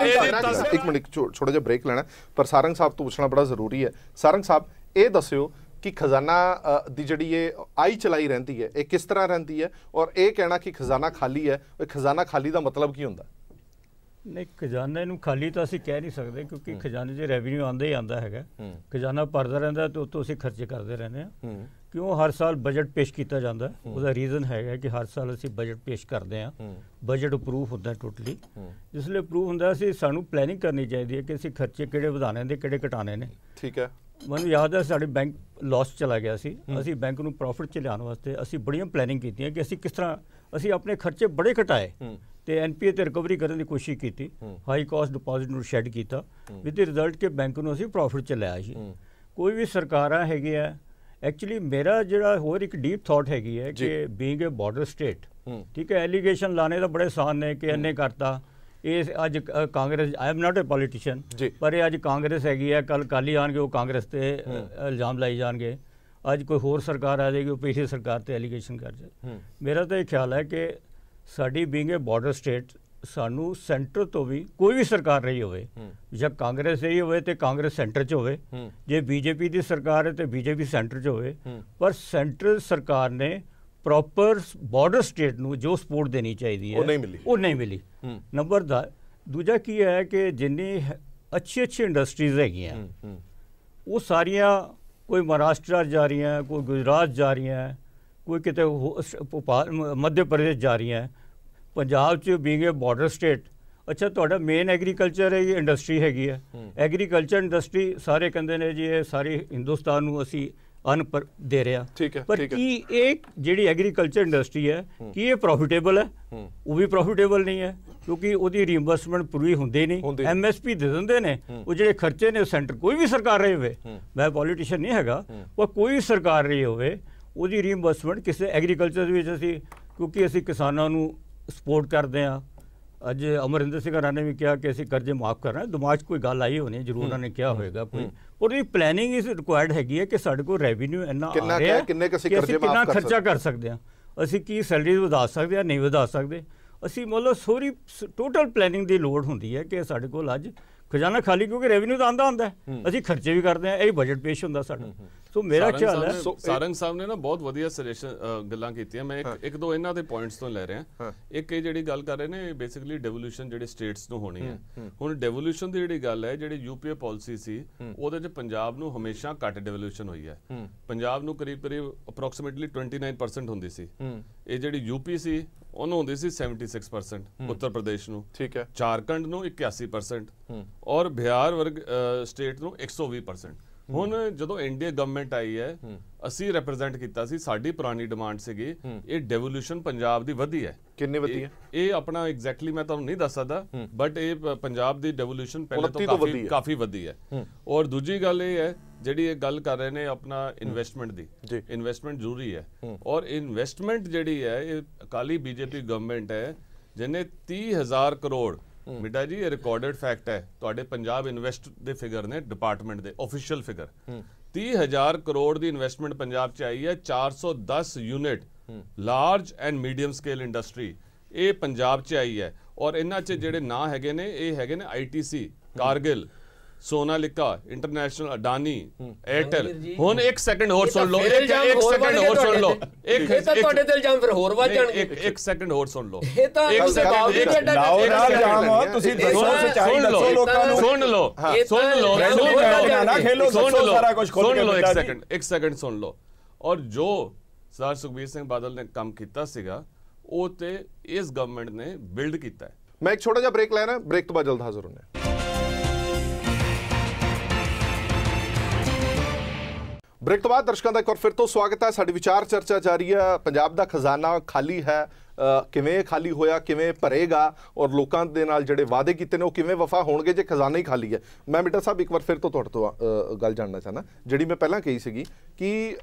ਇੱਕ ਮਿੰਟ ਛੋਟਾ ਜਿਹਾ ਬ੍ਰੇਕ ਲੈਣਾ, ਪਰ ਸਾਰੰਗ ਸਾਹਿਬ ਤੋਂ ਪੁੱਛਣਾ ਬੜਾ ਜ਼ਰੂਰੀ ਹੈ। ਸਾਰੰਗ ਸਾਹਿਬ, ਇਹ ਦੱਸਿਓ ਕਿ ਖਜ਼ਾਨਾ ਦੀ ਜਿਹੜੀ ਇਹ ਆਈ ਚਲਾਈ ਰਹਿੰਦੀ ਹੈ, ਇਹ ਕਿਸ ਤਰ੍ਹਾਂ ਰਹਿੰਦੀ ਹੈ? ਔਰ ਇਹ ਕਹਿਣਾ ਕਿ ਖਜ਼ਾਨਾ ਖਾਲੀ ਹੈ, ਉਹ ਖਜ਼ਾਨਾ ਖਾਲੀ ਦਾ ਮਤਲਬ ਕੀ ਹੁੰਦਾ? ਨਹੀਂ, ਖਜ਼ਾਨੇ ਨੂੰ ਖਾਲੀ ਤਾਂ ਅਸੀਂ ਕਹਿ ਨਹੀਂ ਸਕਦੇ, ਕਿਉਂਕਿ ਖਜ਼ਾਨੇ 'ਚ ਰੈਵਨਿਊ ਆਉਂਦਾ ਹੀ ਆਉਂਦਾ ਹੈਗਾ। ਖਜ਼ਾਨਾ ਭਰਦਾ ਰਹਿੰਦਾ ਤੇ ਉੱਤੋਂ ਅਸੀਂ ਖਰਚੇ ਕਰਦੇ ਰਹਿੰਦੇ ਹਾਂ। ਕਿਉਂ ਹਰ ਸਾਲ ਬਜਟ ਪੇਸ਼ ਕੀਤਾ ਜਾਂਦਾ, ਉਹਦਾ ਰੀਜ਼ਨ ਹੈਗਾ ਕਿ ਹਰ ਸਾਲ ਅਸੀਂ ਬਜਟ ਪੇਸ਼ ਕਰਦੇ ਹਾਂ। ਬਜਟ ਅਪਰੂਵ ਹੁੰਦਾ ਟੋਟਲੀ, ਜਿਸ ਲਈ ਅਪਰੂਵ ਹੁੰਦਾ ਅਸੀਂ ਸਾਨੂੰ ਪਲੈਨਿੰਗ ਕਰਨੀ ਚਾਹੀਦੀ ਹੈ ਕਿ ਅਸੀਂ ਖਰਚੇ ਕਿਹੜੇ ਵਧਾਣੇ ਨੇ, ਕਿਹੜੇ ਘਟਾਣੇ ਨੇ। ਠੀਕ ਹੈ। ਮੈਨੂੰ ਯਾਦ ਹੈ ਸਾਡੇ ਬੈਂਕ ਲਾਸ ਚਲਾ ਗਿਆ ਸੀ, ਅਸੀਂ ਬੈਂਕ ਨੂੰ ਪ੍ਰੋਫਿਟ 'ਚ ਲਿਆਉਣ ਵਾਸਤੇ ਅਸੀਂ ਬੜੀਆਂ ਪਲੈਨਿੰਗ ਕੀਤੀਆਂ ਕਿ ਅਸੀਂ ਕਿਸ ਤਰ੍ਹਾਂ ਅਸੀਂ ਆਪਣੇ ਖਰਚੇ ਬੜੇ ਘਟਾਏ ਤੇ ਐਨਪੀਏ ਤੇ ਰਿਕਵਰੀ ਕਰਨ ਦੀ ਕੋਸ਼ਿਸ਼ ਕੀਤੀ, ਹਾਈ ਕਾਸਟ ਡਿਪੋਜ਼ਿਟ ਨੂੰ ਸ਼ੈਡ ਕੀਤਾ, ਵਿਦ ਦੀ ਰਿਜ਼ਲਟ ਕਿ ਬੈਂਕ ਨੂੰ ਅਸੀਂ ਪ੍ਰੋਫਿਟ 'ਚ ਲਿਆਇਆ ਸੀ। ਕੋਈ ਵੀ ਸਰਕਾਰਾਂ ਹੈਗੀ ਆ, ਐਕਚੁਅਲੀ ਮੇਰਾ ਜਿਹੜਾ ਹੋਰ ਇੱਕ ਡੀਪ ਥਾਟ ਹੈਗੀ ਹੈ ਕਿ ਬੀਇੰਗ ਏ ਬਾਰਡਰ ਸਟੇਟ, ਠੀਕ ਹੈ, ਐਲੀਗੇਸ਼ਨ ਲਾਣੇ ਤਾਂ ਬੜੇ ਆਸਾਨ ਨੇ ਕਿ ਇਹਨੇ ਕਰਤਾ। ਇਹ ਅੱਜ Congress, I am not A politician, ਪਰ ਇਹ ਅੱਜ ਕਾਂਗਰਸ ਹੈਗੀ ਹੈ, ਕੱਲ ਕਾਲੀ ਆਉਣਗੇ ਉਹ ਕਾਂਗਰਸ ਤੇ ਇਲਜ਼ਾਮ ਲਾਈ ਜਾਣਗੇ, ਅੱਜ ਕੋਈ ਹੋਰ ਸਰਕਾਰ ਆ ਜਾਏਗੀ ਉਹ ਪਿਛਲੀ ਸਰਕਾਰ ਤੇ ਐਲੀਗੇਸ਼ਨ ਕਰ ਜਾਏ। ਮੇਰਾ ਤਾਂ ਇਹ ਖਿਆਲ ਹੈ ਕਿ ਸਾਡੀ ਬੀਇੰਗ ਏ ਬਾਰਡਰ ਸਟੇਟ, ਸਾਨੂੰ ਸੈਂਟਰ ਤੋਂ ਵੀ ਕੋਈ ਵੀ ਸਰਕਾਰ ਰਹੀ ਹੋਵੇ, ਜਾਂ ਕਾਂਗਰਸ ਰਹੀ ਹੋਵੇ ਤੇ ਕਾਂਗਰਸ ਸੈਂਟਰ 'ਚ ਹੋਵੇ, ਜੇ ਬੀਜੇਪੀ ਦੀ ਸਰਕਾਰ ਹੈ ਤੇ ਬੀਜੇਪੀ ਸੈਂਟਰ 'ਚ ਹੋਵੇ, ਪਰ ਸੈਂਟਰਲ ਸਰਕਾਰ ਨੇ ਪ੍ਰੋਪਰ ਬਾਰਡਰ ਸਟੇਟ ਨੂੰ ਜੋ ਸਪੋਰਟ ਦੇਣੀ ਚਾਹੀਦੀ ਹੈ ਉਹ ਨਹੀਂ ਮਿਲੀ। ਨੰਬਰ ਦੂਜਾ ਕੀ ਹੈ ਕਿ ਜਿੰਨੀ ਅੱਛੀ ਇੰਡਸਟਰੀਜ਼ ਹੈਗੀਆਂ ਉਹ ਸਾਰੀਆਂ ਕੋਈ ਮਹਾਰਾਸ਼ਟਰ ਜਾ ਰਹੀਆਂ, ਕੋਈ ਗੁਜਰਾਤ ਜਾ ਰਹੀਆਂ, ਕੋਈ ਕਿਤੇ ਮੱਧ ਪ੍ਰਦੇਸ਼ ਜਾ ਰਹੀਆਂ। ਪੰਜਾਬ 'ਚ ਬੀਇੰਗ ਏ ਬਾਰਡਰ ਸਟੇਟ, ਅੱਛਾ ਤੁਹਾਡਾ ਮੇਨ ਐਗਰੀਕਲਚਰ ਹੈ, ਇਹ ਇੰਡਸਟਰੀ ਹੈਗੀ ਹੈ। ਐਗਰੀਕਲਚਰ ਇੰਡਸਟਰੀ ਸਾਰੇ ਕਹਿੰਦੇ ਨੇ ਜੀ ਇਹ ਸਾਰੇ ਹਿੰਦੁਸਤਾਨ ਨੂੰ ਅਸੀਂ ਅੰਨ ਦੇ ਰਿਹਾ, ਪਰ ਕੀ ਇਹ ਜਿਹੜੀ ਐਗਰੀਕਲਚਰ ਇੰਡਸਟਰੀ ਹੈ ਕੀ ਇਹ ਪ੍ਰੋਫਿਟੇਬਲ ਹੈ? ਉਹ ਵੀ ਪ੍ਰੋਫਿਟੇਬਲ ਨਹੀਂ ਹੈ, ਕਿਉਂਕਿ ਉਹਦੀ ਰੀਇੰਬਰਸਮੈਂਟ ਪੂਰੀ ਹੁੰਦੀ ਨਹੀਂ। ਐਮਐਸਪੀ ਦੇ ਦਿੰਦੇ ਨੇ, ਉਹ ਜਿਹੜੇ ਖਰਚੇ ਨੇ ਸੈਂਟਰ ਕੋਈ ਵੀ ਸਰਕਾਰ ਰਹੀ ਹੋਵੇ, ਮੈਂ ਪੋਲੀਟੀਸ਼ੀਅਨ ਨਹੀਂ ਹੈਗਾ, ਪਰ ਕੋਈ ਸਰਕਾਰ ਰਹੀ ਹੋਵੇ ਉਹਦੀ ਰੀਇੰਬਰਸਮੈਂਟ ਕਿਸੇ ਐਗਰੀਕਲਚਰ ਵਿੱਚ ਅਸੀਂ, ਕਿਉਂਕਿ ਅਸੀਂ ਕਿਸਾਨਾਂ ਨੂੰ ਸਪੋਰਟ ਕਰਦੇ ਹਾਂ। ਅੱਜ ਅਮਰਿੰਦਰ ਸਿੰਘ ਹਰਾਂ ਨੇ ਵੀ ਕਿਹਾ ਕਿ ਅਸੀਂ ਕਰਜ਼ੇ ਮਾਫ ਕਰ ਰਹੇ ਹਾਂ, ਦਿਮਾਗ 'ਚ ਕੋਈ ਗੱਲ ਆਈ ਹੋਣੀ ਜ਼ਰੂਰ ਉਹਨਾਂ ਨੇ ਕਿਹਾ ਹੋਏਗਾ ਕੋਈ, ਉਹਦੀ ਪਲੈਨਿੰਗ ਇਸ ਰਿਕੁਆਇਰਡ ਹੈਗੀ ਹੈ ਕਿ ਸਾਡੇ ਕੋਲ ਰੈਵਨਿਊ ਇੰਨਾ ਆ ਰਿਹਾ ਕਿ ਅਸੀਂ ਕਿੰਨਾ ਖਰਚਾ ਕਰ ਸਕਦੇ ਹਾਂ, ਅਸੀਂ ਕੀ ਸੈਲਰੀ ਵਧਾ ਸਕਦੇ ਹਾਂ, ਨਹੀਂ ਵਧਾ ਸਕਦੇ। ਅਸੀਂ ਮਤਲਬ ਸੋਰੀ ਟੋਟਲ ਪਲੈਨਿੰਗ ਦੀ ਲੋੜ ਹੁੰਦੀ ਹੈ ਕਿ ਸਾਡੇ ਕੋਲ ਅੱਜ ਖਜ਼ਾਨਾ ਖਾਲੀ, ਕਿਉਂਕਿ ਰੈਵਨਿਊ ਤਾਂ ਆਉਂਦਾ ਹੁੰਦਾ, ਅਸੀਂ ਖਰਚੇ ਵੀ ਕਰਦੇ ਹਾਂ, ਇਹ ਬਜਟ ਪੇਸ਼ ਹੁੰਦਾ ਸਾਡਾ। ਸੋ ਮੇਰਾ ਖਿਆਲ ਹੈ ਸਾਰੰਗ ਸਾਹਿਬ ਨੇ ਨਾ ਬਹੁਤ ਵਧੀਆ ਗੱਲਾਂ ਕੀਤੀਆਂ, ਮੈਂ ਇੱਕ ਦੋ ਇਹਨਾਂ ਦੇ ਪੁਆਇੰਟਸ ਤੋਂ ਲੈ ਰਿਹਾ। ਇੱਕ ਇਹ ਜਿਹੜੀ ਗੱਲ ਕਰ ਰਹੇ ਨੇ ਬੇਸਿਕਲੀ ਡਿਵੋਲੂਸ਼ਨ ਜਿਹੜੀ ਸਟੇਟਸ ਨੂੰ ਹੋਣੀ ਹੈ। ਹੁਣ ਡਿਵੋਲੂਸ਼ਨ ਦੀ ਜਿਹੜੀ ਗੱਲ ਹੈ, ਜਿਹੜੀ ਯੂਪੀਏ ਪਾਲਿਸੀ ਸੀ ਉਹਦੇ 'ਚ ਪੰਜਾਬ ਨੂੰ ਹਮੇਸ਼ਾ ਘੱਟ ਡਿਵੋਲੂਸ਼ਨ ਹੋਈ ਹੈ। ਪੰਜਾਬ ਨੂੰ ਕਰੀਬ ਅਪਰੋਕਸੀਮੇਟਲੀ 29% ਹੁੰਦੀ ਸੀ, ਇਹ ਜਿਹੜੀ ਯੂਪੀ ਸੀ ਉਹਨੂੰ ਹੁੰਦੀ ਸੀ 76%, ਉੱਤਰ ਪ੍ਰਦੇਸ਼ ਨੂੰ, ਠੀਕ ਹੈ, ਝਾਰਖੰਡ ਨੂੰ 81% ਔਰ ਬਿਹਾਰ ਵਰਗ ਸਟੇਟ ਨੂੰ 120%। ਹੁਣ ਜਦੋਂ ਇੰਡੀਆ ਗਵਰਨਮੈਂਟ ਆਈ ਹੈ ਅਸੀਂ ਰਿਪਰੈਜ਼ੈਂਟ ਕੀਤਾ ਸੀ, ਸਾਡੀ ਪੁਰਾਣੀ ਡਿਮਾਂਡ ਸੀਗੀ ਇਹ ਡੈਵੋਲੂਸ਼ਨ ਪੰਜਾਬ ਦੀ ਵਧੀ ਹੈ। ਕਿੰਨੇ ਵਧੀ ਹੈ ਇਹ ਆਪਣਾ ਐਗਜ਼ੈਕਟਲੀ ਮੈਂ ਤੁਹਾਨੂੰ ਨਹੀਂ ਦੱਸ ਸਕਦਾ, ਬਟ ਇਹ ਪੰਜਾਬ ਦੀ ਡੈਵੋਲੂਸ਼ਨ ਪਹਿਲੇ ਤੋਂ ਕਾਫੀ ਵਧੀ ਹੈ। ਔਰ ਦੂਜੀ ਗੱਲ ਇਹ ਹੈ ਜਿਹੜੀ ਇਹ ਗੱਲ ਕਰ ਰਹੇ ਨੇ ਆਪਣਾ ਇਨਵੈਸਟਮੈਂਟ ਦੀ, ਇਨਵੈਸਟਮੈਂਟ ਜ਼ਰੂਰੀ ਹੈ। ਔਰ ਇਨਵੈਸਟਮੈਂਟ ਜਿਹੜੀ ਹੈ ਇਹ ਅਕਾਲੀ ਬੀਜੇਪੀ ਗਵਰਨਮੈਂਟ ਹੈ ਜਿਹਨੇ 30,000 ਕਰੋੜ, ਮਿੱਡਾ ਜੀ ਇਹ ਰਿਕਾਰਡਡ ਫੈਕਟ ਹੈ, ਤੁਹਾਡੇ ਪੰਜਾਬ ਇਨਵੈਸਟ ਦੇ ਫਿਗਰ ਨੇ ਡਿਪਾਰਟਮੈਂਟ ਦੇ ਆਫੀਸ਼ੀਅਲ ਫਿਗਰ, 30,000 ਕਰੋੜ ਦੀ ਇਨਵੈਸਟਮੈਂਟ ਪੰਜਾਬ ਚ ਆਈ ਹੈ। 410 unit large and medium scale industry ਇਹ ਪੰਜਾਬ ਚ ਆਈ ਹੈ। ਔਰ ਇਹਨਾਂ ਚ ਜਿਹੜੇ ਨਾਂ ਹੈਗੇ ਨੇ ਇਹ ਹੈਗੇ ਨੇ ITC, ਕਾਰਗਿਲ, ਸੋਨਾਲਿਕਾ ਇੰਟਰਨੈਸ਼ਨਲ, ਅਡਾਨੀ, ਏਅਰਟੈਲ। ਹੁਣ ਇੱਕ ਸੈਕਿੰਡ ਹੋਰ ਸੁਣ ਲਓ, ਇੱਕ ਸੈਕਿੰਡ ਹੋਰ ਸੁਣ ਲਓ, ਇੱਕ ਤੁਹਾਡੇ ਤੇ ਇਲਜ਼ਾਮ ਫਿਰ ਹੋਰ ਵੱਧ ਜਾਣਗੇ। ਇੱਕ ਸੈਕਿੰਡ ਹੋਰ ਸੁਣ ਲਓ, ਇਹ ਤਾਂ ਤੁਸੀਂ ਦੱਸੋ ਸੱਚਾਈ, ਦੱਸੋ ਲੋਕਾਂ ਨੂੰ, ਸੁਣ ਲਓ ਇੱਕ ਸੈਕਿੰਡ ਸੁਣ ਲਓ। ਔਰ ਜੋ ਸਰਦਾਰ ਸੁਖਬੀਰ ਸਿੰਘ ਬਾਦਲ ਨੇ ਕੰਮ ਕੀਤਾ ਸੀਗਾ ਉਹ ਤੇ ਇਸ ਗਵਰਨਮੈਂਟ ਨੇ ਬਿਲਡ ਕੀਤਾ ਹੈ। ਮੈਂ ਇੱਕ ਛੋਟਾ ਜਿਹਾ ਬ੍ਰੇਕ ਲੈਣਾ, ਬ੍ਰੇਕ ਤੋਂ ਬਾਅਦ ਜਲਦ ਹਾਜ਼ਰ ਹੁੰਦੇ ਹਾਂ। ਬ੍ਰੇਕ ਤੋਂ ਬਾਅਦ ਦਰਸ਼ਕਾਂ ਦਾ ਇੱਕ ਵਾਰ ਫਿਰ ਤੋਂ ਸਵਾਗਤ ਹੈ। ਸਾਡੀ ਵਿਚਾਰ ਚਰਚਾ ਜਾਰੀ ਹੈ। ਪੰਜਾਬ ਦਾ ਖਜ਼ਾਨਾ ਖਾਲੀ ਹੈ, ਕਿਵੇਂ ਖਾਲੀ ਹੋਇਆ, ਕਿਵੇਂ ਭਰੇਗਾ, ਔਰ ਲੋਕਾਂ ਦੇ ਨਾਲ ਜਿਹੜੇ ਵਾਅਦੇ ਕੀਤੇ ਨੇ ਉਹ ਕਿਵੇਂ ਵਫਾ ਹੋਣਗੇ ਜੇ ਖਜ਼ਾਨਾ ਹੀ ਖਾਲੀ ਹੈ। ਮੈਂ ਮਿੱਟਾ ਸਾਹਿਬ ਇੱਕ ਵਾਰ ਫਿਰ ਤੋਂ ਤੁਹਾਡੇ ਤੋਂ ਗੱਲ ਜਾਣਨਾ ਚਾਹੁੰਦਾ, ਜਿਹੜੀ ਮੈਂ ਪਹਿਲਾਂ ਕਹੀ ਸੀਗੀ ਕਿ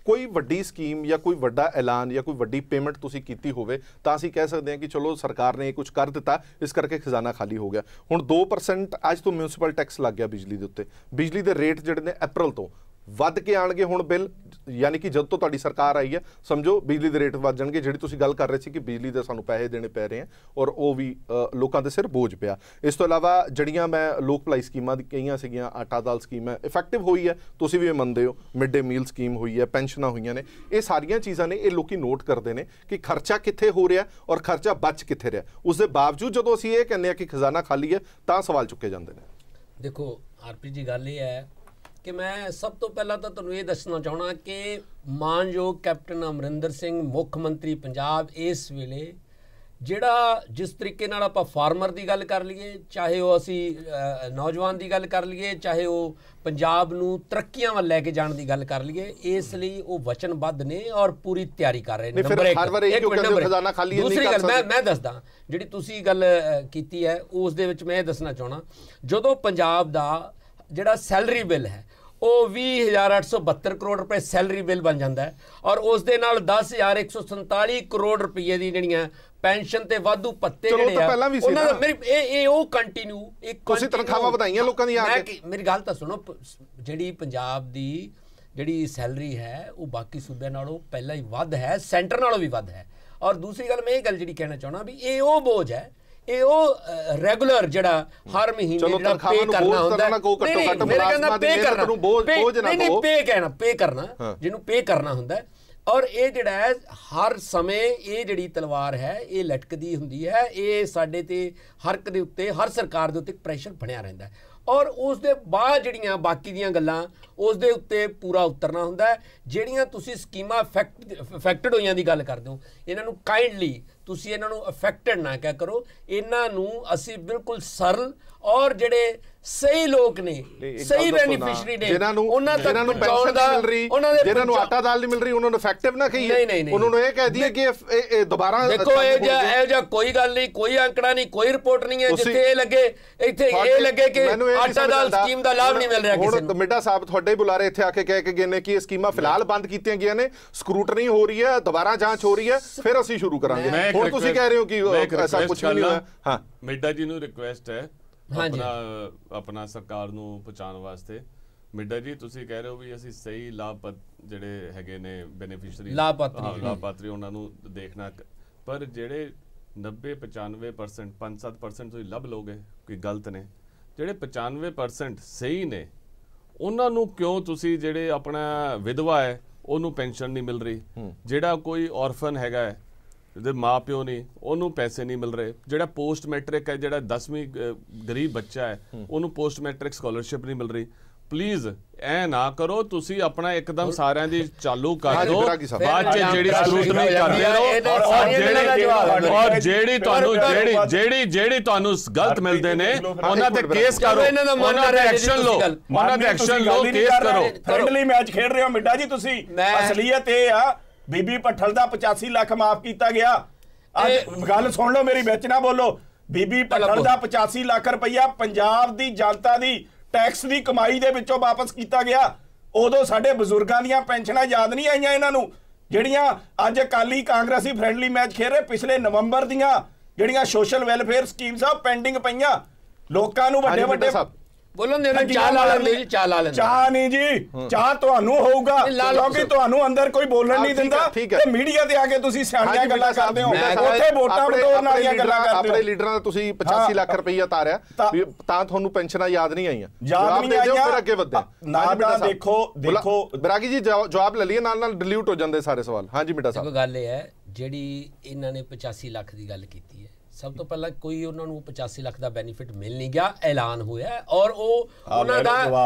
ਕੋਈ ਵੱਡੀ ਸਕੀਮ ਜਾਂ ਕੋਈ ਵੱਡਾ ਐਲਾਨ ਜਾਂ ਕੋਈ ਵੱਡੀ ਪੇਮੈਂਟ ਤੁਸੀਂ ਕੀਤੀ ਹੋਵੇ ਤਾਂ ਅਸੀਂ ਕਹਿ ਸਕਦੇ ਹਾਂ ਕਿ ਚਲੋ ਸਰਕਾਰ ਨੇ ਇਹ ਕੁਝ ਕਰ ਦਿੱਤਾ, ਇਸ ਕਰਕੇ ਖਜ਼ਾਨਾ ਖਾਲੀ ਹੋ ਗਿਆ। ਹੁਣ 2% ਅੱਜ ਤੋਂ ਮਿਊਨਿਸਪਲ ਟੈਕਸ ਲੱਗ ਗਿਆ ਬਿਜਲੀ ਦੇ ਉੱਤੇ। ਬਿਜਲੀ ਦੇ ਰੇਟ ਜਿਹੜੇ ਨੇ ਅਪ੍ਰੈਲ ਤੋਂ ਵੱਧ ਕੇ ਆਣਗੇ ਹੁਣ ਬਿੱਲ, ਯਾਨੀ ਕਿ ਜਦ ਤੋਂ ਤੁਹਾਡੀ ਸਰਕਾਰ ਆਈ ਹੈ ਸਮਝੋ ਬਿਜਲੀ ਦੇ ਰੇਟ ਵੱਧ ਜਾਣਗੇ। ਜਿਹੜੀ ਤੁਸੀਂ ਗੱਲ ਕਰ ਰਹੇ ਸੀ ਕਿ ਬਿਜਲੀ ਦੇ ਸਾਨੂੰ ਪੈਸੇ ਦੇਣੇ ਪੈ ਰਹੇ ਆ ਔਰ ਉਹ ਵੀ ਲੋਕਾਂ ਦੇ ਸਿਰ ਬੋਝ ਪਿਆ। ਇਸ ਤੋਂ ਇਲਾਵਾ ਜਿਹੜੀਆਂ ਮੈਂ ਲੋਕ ਭਲਾਈ ਸਕੀਮਾਂ ਦੀ ਕਹੀਆਂ ਸੀਗੀਆਂ, ਆਟਾ ਦਾਲ ਸਕੀਮ ਹੈ, ਇਫੈਕਟਿਵ ਹੋਈ ਹੈ, ਤੁਸੀਂ ਵੀ ਇਹ ਮੰਨਦੇ ਹੋ, ਮਿਡ ਡੇ ਮੀਲ ਸਕੀਮ ਹੋਈ ਹੈ, ਪੈਨਸ਼ਨਾਂ ਹੋਈਆਂ ਨੇ, ਇਹ ਸਾਰੀਆਂ ਚੀਜ਼ਾਂ ਨੇ ਇਹ ਲੋਕੀ ਨੋਟ ਕਰਦੇ ਨੇ ਕਿ ਖਰਚਾ ਕਿੱਥੇ ਹੋ ਰਿਹਾ ਔਰ ਖਰਚਾ ਬਚ ਕਿੱਥੇ ਰਿਹਾ। ਉਸ ਦੇ ਬਾਵਜੂਦ ਜਦੋਂ ਅਸੀਂ ਇਹ ਕਹਿੰਦੇ ਹਾਂ ਕਿ ਖਜ਼ਾਨਾ ਖਾਲੀ ਹੈ ਤਾਂ ਸਵਾਲ ਚੁੱਕੇ ਜਾਂਦੇ ਨੇ। ਦੇਖੋ ਆਰਪੀ ਜੀ, ਗੱਲ ਇਹ ਹੈ ਕਿ ਮੈਂ ਸਭ ਤੋਂ ਪਹਿਲਾਂ ਤਾਂ ਤੁਹਾਨੂੰ ਇਹ ਦੱਸਣਾ ਚਾਹਣਾ ਕਿ ਮਾਨਯੋਗ ਕੈਪਟਨ ਅਮਰਿੰਦਰ ਸਿੰਘ ਮੁੱਖ ਮੰਤਰੀ ਪੰਜਾਬ ਇਸ ਵੇਲੇ ਜਿਹੜਾ ਜਿਸ ਤਰੀਕੇ ਨਾਲ ਆਪਾਂ ਫਾਰਮਰ ਦੀ ਗੱਲ ਕਰ ਲਈਏ, ਚਾਹੇ ਉਹ ਅਸੀਂ ਨੌਜਵਾਨ ਦੀ ਗੱਲ ਕਰ ਲਈਏ, ਚਾਹੇ ਉਹ ਪੰਜਾਬ ਨੂੰ ਤਰੱਕੀਆਂ ਵੱਲ ਲੈ ਕੇ ਜਾਣ ਦੀ ਗੱਲ ਕਰ ਲਈਏ, ਇਸ ਲਈ ਉਹ ਵਚਨਬੱਧ ਨੇ ਔਰ ਪੂਰੀ ਤਿਆਰੀ ਕਰ ਰਹੇ ਨੇ। ਦੂਸਰੀ ਗੱਲ ਮੈਂ ਦੱਸਦਾ, ਜਿਹੜੀ ਤੁਸੀਂ ਗੱਲ ਕੀਤੀ ਹੈ ਉਸ ਦੇ ਵਿੱਚ ਮੈਂ ਇਹ ਦੱਸਣਾ ਚਾਹਣਾ, ਜਦੋਂ ਪੰਜਾਬ ਦਾ ਜਿਹੜਾ ਸੈਲਰੀ ਬਿੱਲ ਹੈ ਉਹ 20,872 ਕਰੋੜ ਰੁਪਏ ਸੈਲਰੀ ਬਿੱਲ ਬਣ ਜਾਂਦਾ ਹੈ ਔਰ ਉਸ ਦੇ ਨਾਲ 10,147 ਕਰੋੜ ਰੁਪਏ ਦੀ ਜਿਹੜੀਆਂ ਪੈਨਸ਼ਨ ਤੇ ਵਾਧੂ ਭੱਤੇ ਜਿਹੜੇ ਆ ਉਹਨਾਂ ਦਾ ਮੇਰੀ ਉਹ ਕੰਟੀਨਿਊ ਤੁਸੀਂ ਤਨਖਾਹਾਂ ਵਧਾਈਆਂ ਲੋਕਾਂ ਦੀਆਂ ਆ ਕੇ। ਮੇਰੀ ਗੱਲ ਤਾਂ ਸੁਣੋ, ਜਿਹੜੀ ਪੰਜਾਬ ਦੀ ਜਿਹੜੀ ਸੈਲਰੀ ਹੈ ਉਹ ਬਾਕੀ ਸੂਬਿਆਂ ਨਾਲੋਂ ਪਹਿਲਾਂ ਹੀ ਵੱਧ ਹੈ, ਸੈਂਟਰ ਨਾਲੋਂ ਵੀ ਵੱਧ ਹੈ। ਔਰ ਦੂਸਰੀ ਗੱਲ ਮੈਂ ਇਹ ਗੱਲ ਜਿਹੜੀ ਕਹਿਣਾ ਚਾਹੁੰਦਾ ਵੀ ਇਹ ਉਹ ਬੋਝ ਹੈ, ਇਹ ਉਹ ਰੈਗੂਲਰ ਜਿਹੜਾ ਹਰ ਮਹੀਨੇ ਜਿਹੜਾ ਪੇ ਕਰਨਾ ਹੁੰਦਾ, ਮੇਰੇ ਕਹਿੰਦਾ ਪੇ ਕਰਨਾ, ਪੇ ਕਰਨਾ ਜਿਹਨੂੰ ਪੇ ਕਰਨਾ ਹੁੰਦਾ। ਔਰ ਇਹ ਜਿਹੜਾ ਹੈ ਹਰ ਸਮੇਂ ਇਹ ਜਿਹੜੀ ਤਲਵਾਰ ਹੈ ਇਹ ਲਟਕਦੀ ਹੁੰਦੀ ਹੈ, ਇਹ ਸਾਡੇ ਤੇ ਹਰ ਇੱਕ ਦੇ ਉੱਤੇ, ਹਰ ਸਰਕਾਰ ਦੇ ਉੱਤੇ ਪ੍ਰੈਸ਼ਰ ਬਣਿਆ ਰਹਿੰਦਾ ਹੈ। ਔਰ ਉਸ ਦੇ ਬਾਅਦ ਜਿਹੜੀਆਂ ਬਾਕੀ ਦੀਆਂ ਗੱਲਾਂ ਉਸ ਦੇ ਉੱਤੇ ਪੂਰਾ ਉਤਰਨਾ ਹੁੰਦਾ ਹੈ। ਜਿਹੜੀਆਂ ਤੁਸੀਂ ਸਕੀਮਾਂ ਅਫੈਕਟਡ ਹੋਈਆਂ ਦੀ ਗੱਲ ਕਰਦੇ ਹੋ, ਇਹਨਾਂ ਨੂੰ ਕਾਈਂਡਲੀ ਤੁਸੀਂ ਇਹਨਾਂ ਨੂੰ ਅਫੈਕਟਡ ਨਾ ਕਹਿ ਕਰੋ, ਇਹਨਾਂ ਨੂੰ ਅਸੀਂ ਬਿਲਕੁਲ ਸਰਲ ਔਰ ਜਿਹੜੇ ਸਹੀ ਲੋਕ ਨੇ, ਸਹੀ ਬੈਨੀਫੀਸ਼ਰੀ ਨੇ, ਉਹਨਾਂ ਤੱਕ ਪਹੁੰਚਾਉਣ ਦਾ, ਉਹਨਾਂ ਦੇ ਜਿਹਨਾਂ ਨੂੰ ਆਟਾ ਦਾਲ ਨਹੀਂ ਮਿਲ ਰਹੀ ਉਹਨਾਂ ਨੂੰ ਇਫੈਕਟਿਵ ਨਾ ਕਹੀਏ, ਉਹਨਾਂ ਨੂੰ ਇਹ ਕਹਿ ਦਈਏ ਕਿ ਇਹ ਦੁਬਾਰਾ ਦੇਖੋ ਇਹ ਜਿਹਾ ਕੋਈ ਗੱਲ ਨਹੀਂ, ਕੋਈ ਅੰਕੜਾ ਨਹੀਂ, ਕੋਈ ਰਿਪੋਰਟ ਨਹੀਂ ਹੈ ਜਿੱਥੇ ਇਹ ਲੱਗੇ ਇੱਥੇ ਇਹ ਲੱਗੇ ਕਿ ਆਟਾ ਦਾਲ ਸਕੀਮ ਦਾ ਲਾਭ ਨਹੀਂ ਮਿਲ ਰਿਹਾ ਕਿਸੇ ਨੂੰ। ਹੁਣ ਮਿੱਡਾ ਸਾਹਿਬ ਤੁਹਾਡੇ ਬੁਲਾਰੇ ਇੱਥੇ ਆ ਕੇ ਕਹਿ ਕੇ ਗਏ ਨੇ ਕਿ ਇਹ ਸਕੀਮਾਂ ਫਿਲਹਾਲ ਬੰਦ ਕੀਤੀਆਂ ਗਈਆਂ ਨੇ, ਸਕਰੂਟਨੀ ਹੋ ਰਹੀ ਹੈ, ਦੁਬਾਰਾ ਜਾਂਚ ਹੋ ਰਹੀ ਹੈ, ਫਿਰ ਅਸੀਂ ਸ਼ੁਰੂ ਕਰਾਂਗੇ। ਹੁਣ ਤੁਸੀਂ ਕਹਿ ਰਹੇ ਹੋ ਕਿ ਐਸਾ ਕੁਝ ਨਹੀਂ ਹੋਇਆ। ਹਾਂ, ਮਿੱਡਾ ਜੀ ਨੂੰ ਰਿਕੁਐਸਟ ਹੈ ਆਪਣਾ ਸਰਕਾਰ ਨੂੰ ਪਹੁੰਚਾਉਣ ਵਾਸਤੇ। ਮਿੱਡਾ ਜੀ ਤੁਸੀਂ ਕਹਿ ਰਹੇ ਹੋ ਵੀ ਅਸੀਂ ਸਹੀ ਲਾਭਪਾਤਰੀ ਜਿਹੜੇ ਹੈਗੇ ਨੇ ਬੈਨੀਫੀਸ਼ਰੀ ਲਾਭਪਾਤਰੀ ਉਹਨਾਂ ਨੂੰ ਦੇਖਣਾ, ਪਰ ਜਿਹੜੇ 90-95% 5-7% ਤੁਸੀਂ ਲੱਭ ਲੋਗੇ ਕੋਈ ਗਲਤ ਨੇ, ਜਿਹੜੇ 95% ਸਹੀ ਨੇ ਉਹਨਾਂ ਨੂੰ ਕਿਉਂ ਤੁਸੀਂ, ਜਿਹੜੇ ਆਪਣਾ ਵਿਧਵਾ ਹੈ ਉਹਨੂੰ ਪੈਨਸ਼ਨ ਨਹੀਂ ਮਿਲ ਰਹੀ, ਜਿਹੜਾ ਕੋਈ ਔਰਫਨ ਹੈਗਾ ਹੈ ਜਿਹਦੇ ਮਾਂ ਪਿਓ ਨਹੀਂ ਉਹਨੂੰ ਪੈਸੇ ਨਹੀਂ ਮਿਲ ਰਹੇ, ਜਿਹੜਾ ਪੋਸਟ ਮੈਟ੍ਰਿਕ ਹੈ, ਜਿਹੜਾ 10ਵੀਂ ਗਰੀਬ ਬੱਚਾ ਹੈ ਉਹਨੂੰ ਪੋਸਟ ਮੈਟ੍ਰਿਕ ਸਕਾਲਰਸ਼ਿਪ ਨਹੀਂ ਮਿਲ ਰਹੀ, ਪਲੀਜ਼ ਐ ਨਾ ਕਰੋ, ਤੁਸੀਂ ਆਪਣਾ ਇੱਕਦਮ ਸਾਰਿਆਂ ਦੀ ਚਾਲੂ ਕਰ ਦਿਓ, ਬਾਅਦ ਚ ਜਿਹੜੀ ਸਕਰੂਟਨੀ ਕਰਦੇ ਰਹੋ, ਔਰ ਜਿਹੜੀ ਤੁਹਾਨੂੰ ਗਲਤ ਮਿਲਦੇ ਨੇ ਉਹਨਾਂ ਤੇ ਕੇਸ ਕਰੋ, ਉਹਨਾਂ ਦੇ ਐਕਸ਼ਨ ਲਓ, ਕੇਸ ਕਰੋ। ਫ੍ਰੈਂਡਲੀ ਮੈਚ ਖੇਡ ਰਹੇ ਹੋ ਮਿੱਡਾ ਜੀ ਤੁਸੀਂ। ਅਸਲੀਅਤ ਇਹ ਆ ਬੀਬੀ ਭੱਠਲ ਦਾ 85 ਲੱਖ ਮਾਫ ਕੀਤਾ ਗਿਆ। ਅੱਜ ਗੱਲ ਸੁਣ ਲਓ ਮੇਰੀ, ਵਿੱਚ ਨਾ ਬੋਲੋ। ਬੀਬੀ ਭੱਠਲ ਦਾ 85 ਲੱਖ ਰੁਪਈਆ ਪੰਜਾਬ ਦੀ ਜਨਤਾ ਦੀ ਟੈਕਸ ਦੀ ਕਮਾਈ ਦੇ ਵਿੱਚੋਂ ਵਾਪਸ ਕੀਤਾ ਗਿਆ। ਉਦੋਂ ਸਾਡੇ ਬਜ਼ੁਰਗਾਂ ਦੀਆਂ ਪੈਨਸ਼ਨਾਂ ਯਾਦ ਨਹੀਂ ਆਈਆਂ ਇਹਨਾਂ ਨੂੰ, ਜਿਹੜੀਆਂ ਅੱਜ ਅਕਾਲੀ ਕਾਂਗਰਸੀ ਫ੍ਰੈਂਡਲੀ ਮੈਚ ਖੇਡ ਰਹੇ। ਪਿਛਲੇ ਨਵੰਬਰ ਦੀਆਂ ਜਿਹੜੀਆਂ ਸੋਸ਼ਲ ਵੈਲਫੇਅਰ ਸਕੀਮਸ ਆ ਪੈਂਡਿੰਗ ਪਈਆਂ। ਲੋਕਾਂ ਨੂੰ ਵੱਡੇ ਵੱਡੇ ਬੋਲਣ ਦੇ ਚਾਹ ਲਾ ਲੈਂਦੇ ਜੀ, ਚਾਹ ਲਾ ਲੈਂਦੇ। ਚਾਹ ਨਹੀਂ ਜੀ, ਚਾਹ ਤੁਹਾਨੂੰ ਹੋਊਗਾ ਕਿਉਂਕਿ ਤੁਹਾਨੂੰ ਅੰਦਰ ਕੋਈ ਬੋਲਣ ਨਹੀਂ ਦਿੰਦਾ ਤੇ ਮੀਡੀਆ ਤੇ ਆ ਕੇ ਤੁਸੀਂ ਸਿਆਣੀਆਂ ਗੱਲਾਂ ਕਰਦੇ ਹੋ, ਉੱਥੇ ਵੋਟਾਂ ਬਟੋਰਨ ਵਾਲੀਆਂ ਗੱਲਾਂ ਕਰਦੇ ਹੋ। ਆਪਣੇ ਲੀਡਰਾਂ ਦਾ ਤੁਸੀਂ 85 ਲੱਖ ਰੁਪਈਆ ਤਾਰਿਆ ਤਾਂ ਤੁਹਾਨੂੰ ਪੈਨਸ਼ਨਾਂ ਯਾਦ ਨਹੀਂ ਆਈਆਂ, ਯਾਦ ਨਹੀਂ ਆਈਆਂ, ਫਿਰ ਅੱਗੇ ਵਧੇ ਨਾ। ਦੇਖੋ ਬਰਾਗੀ ਜੀ ਜਵਾਬ ਲੈ ਲਈਏ, ਨਾਲ ਡਿਲੀਟ ਹੋ ਜਾਂਦੇ ਸਾਰੇ ਸਵਾਲ। ਹਾਂਜੀ ਮਿੱਡਾ ਸਾਹਿਬ, ਗੱਲ ਇਹ ਹੈ ਜਿਹੜੀ ਇਹਨਾਂ ਨੇ 85 ਲੱਖ ਦੀ ਗੱਲ ਕੀਤੀ ਹੈ, ਸਭ ਤੋਂ ਪਹਿਲਾਂ ਕੋਈ ਉਹਨਾਂ ਨੂੰ 85 ਲੱਖ ਦਾ ਬੈਨੀਫਿਟ ਮਿਲ ਨਹੀਂ ਗਿਆ, ਐਲਾਨ ਹੋਇਆ। ਔਰ ਉਹਨਾਂ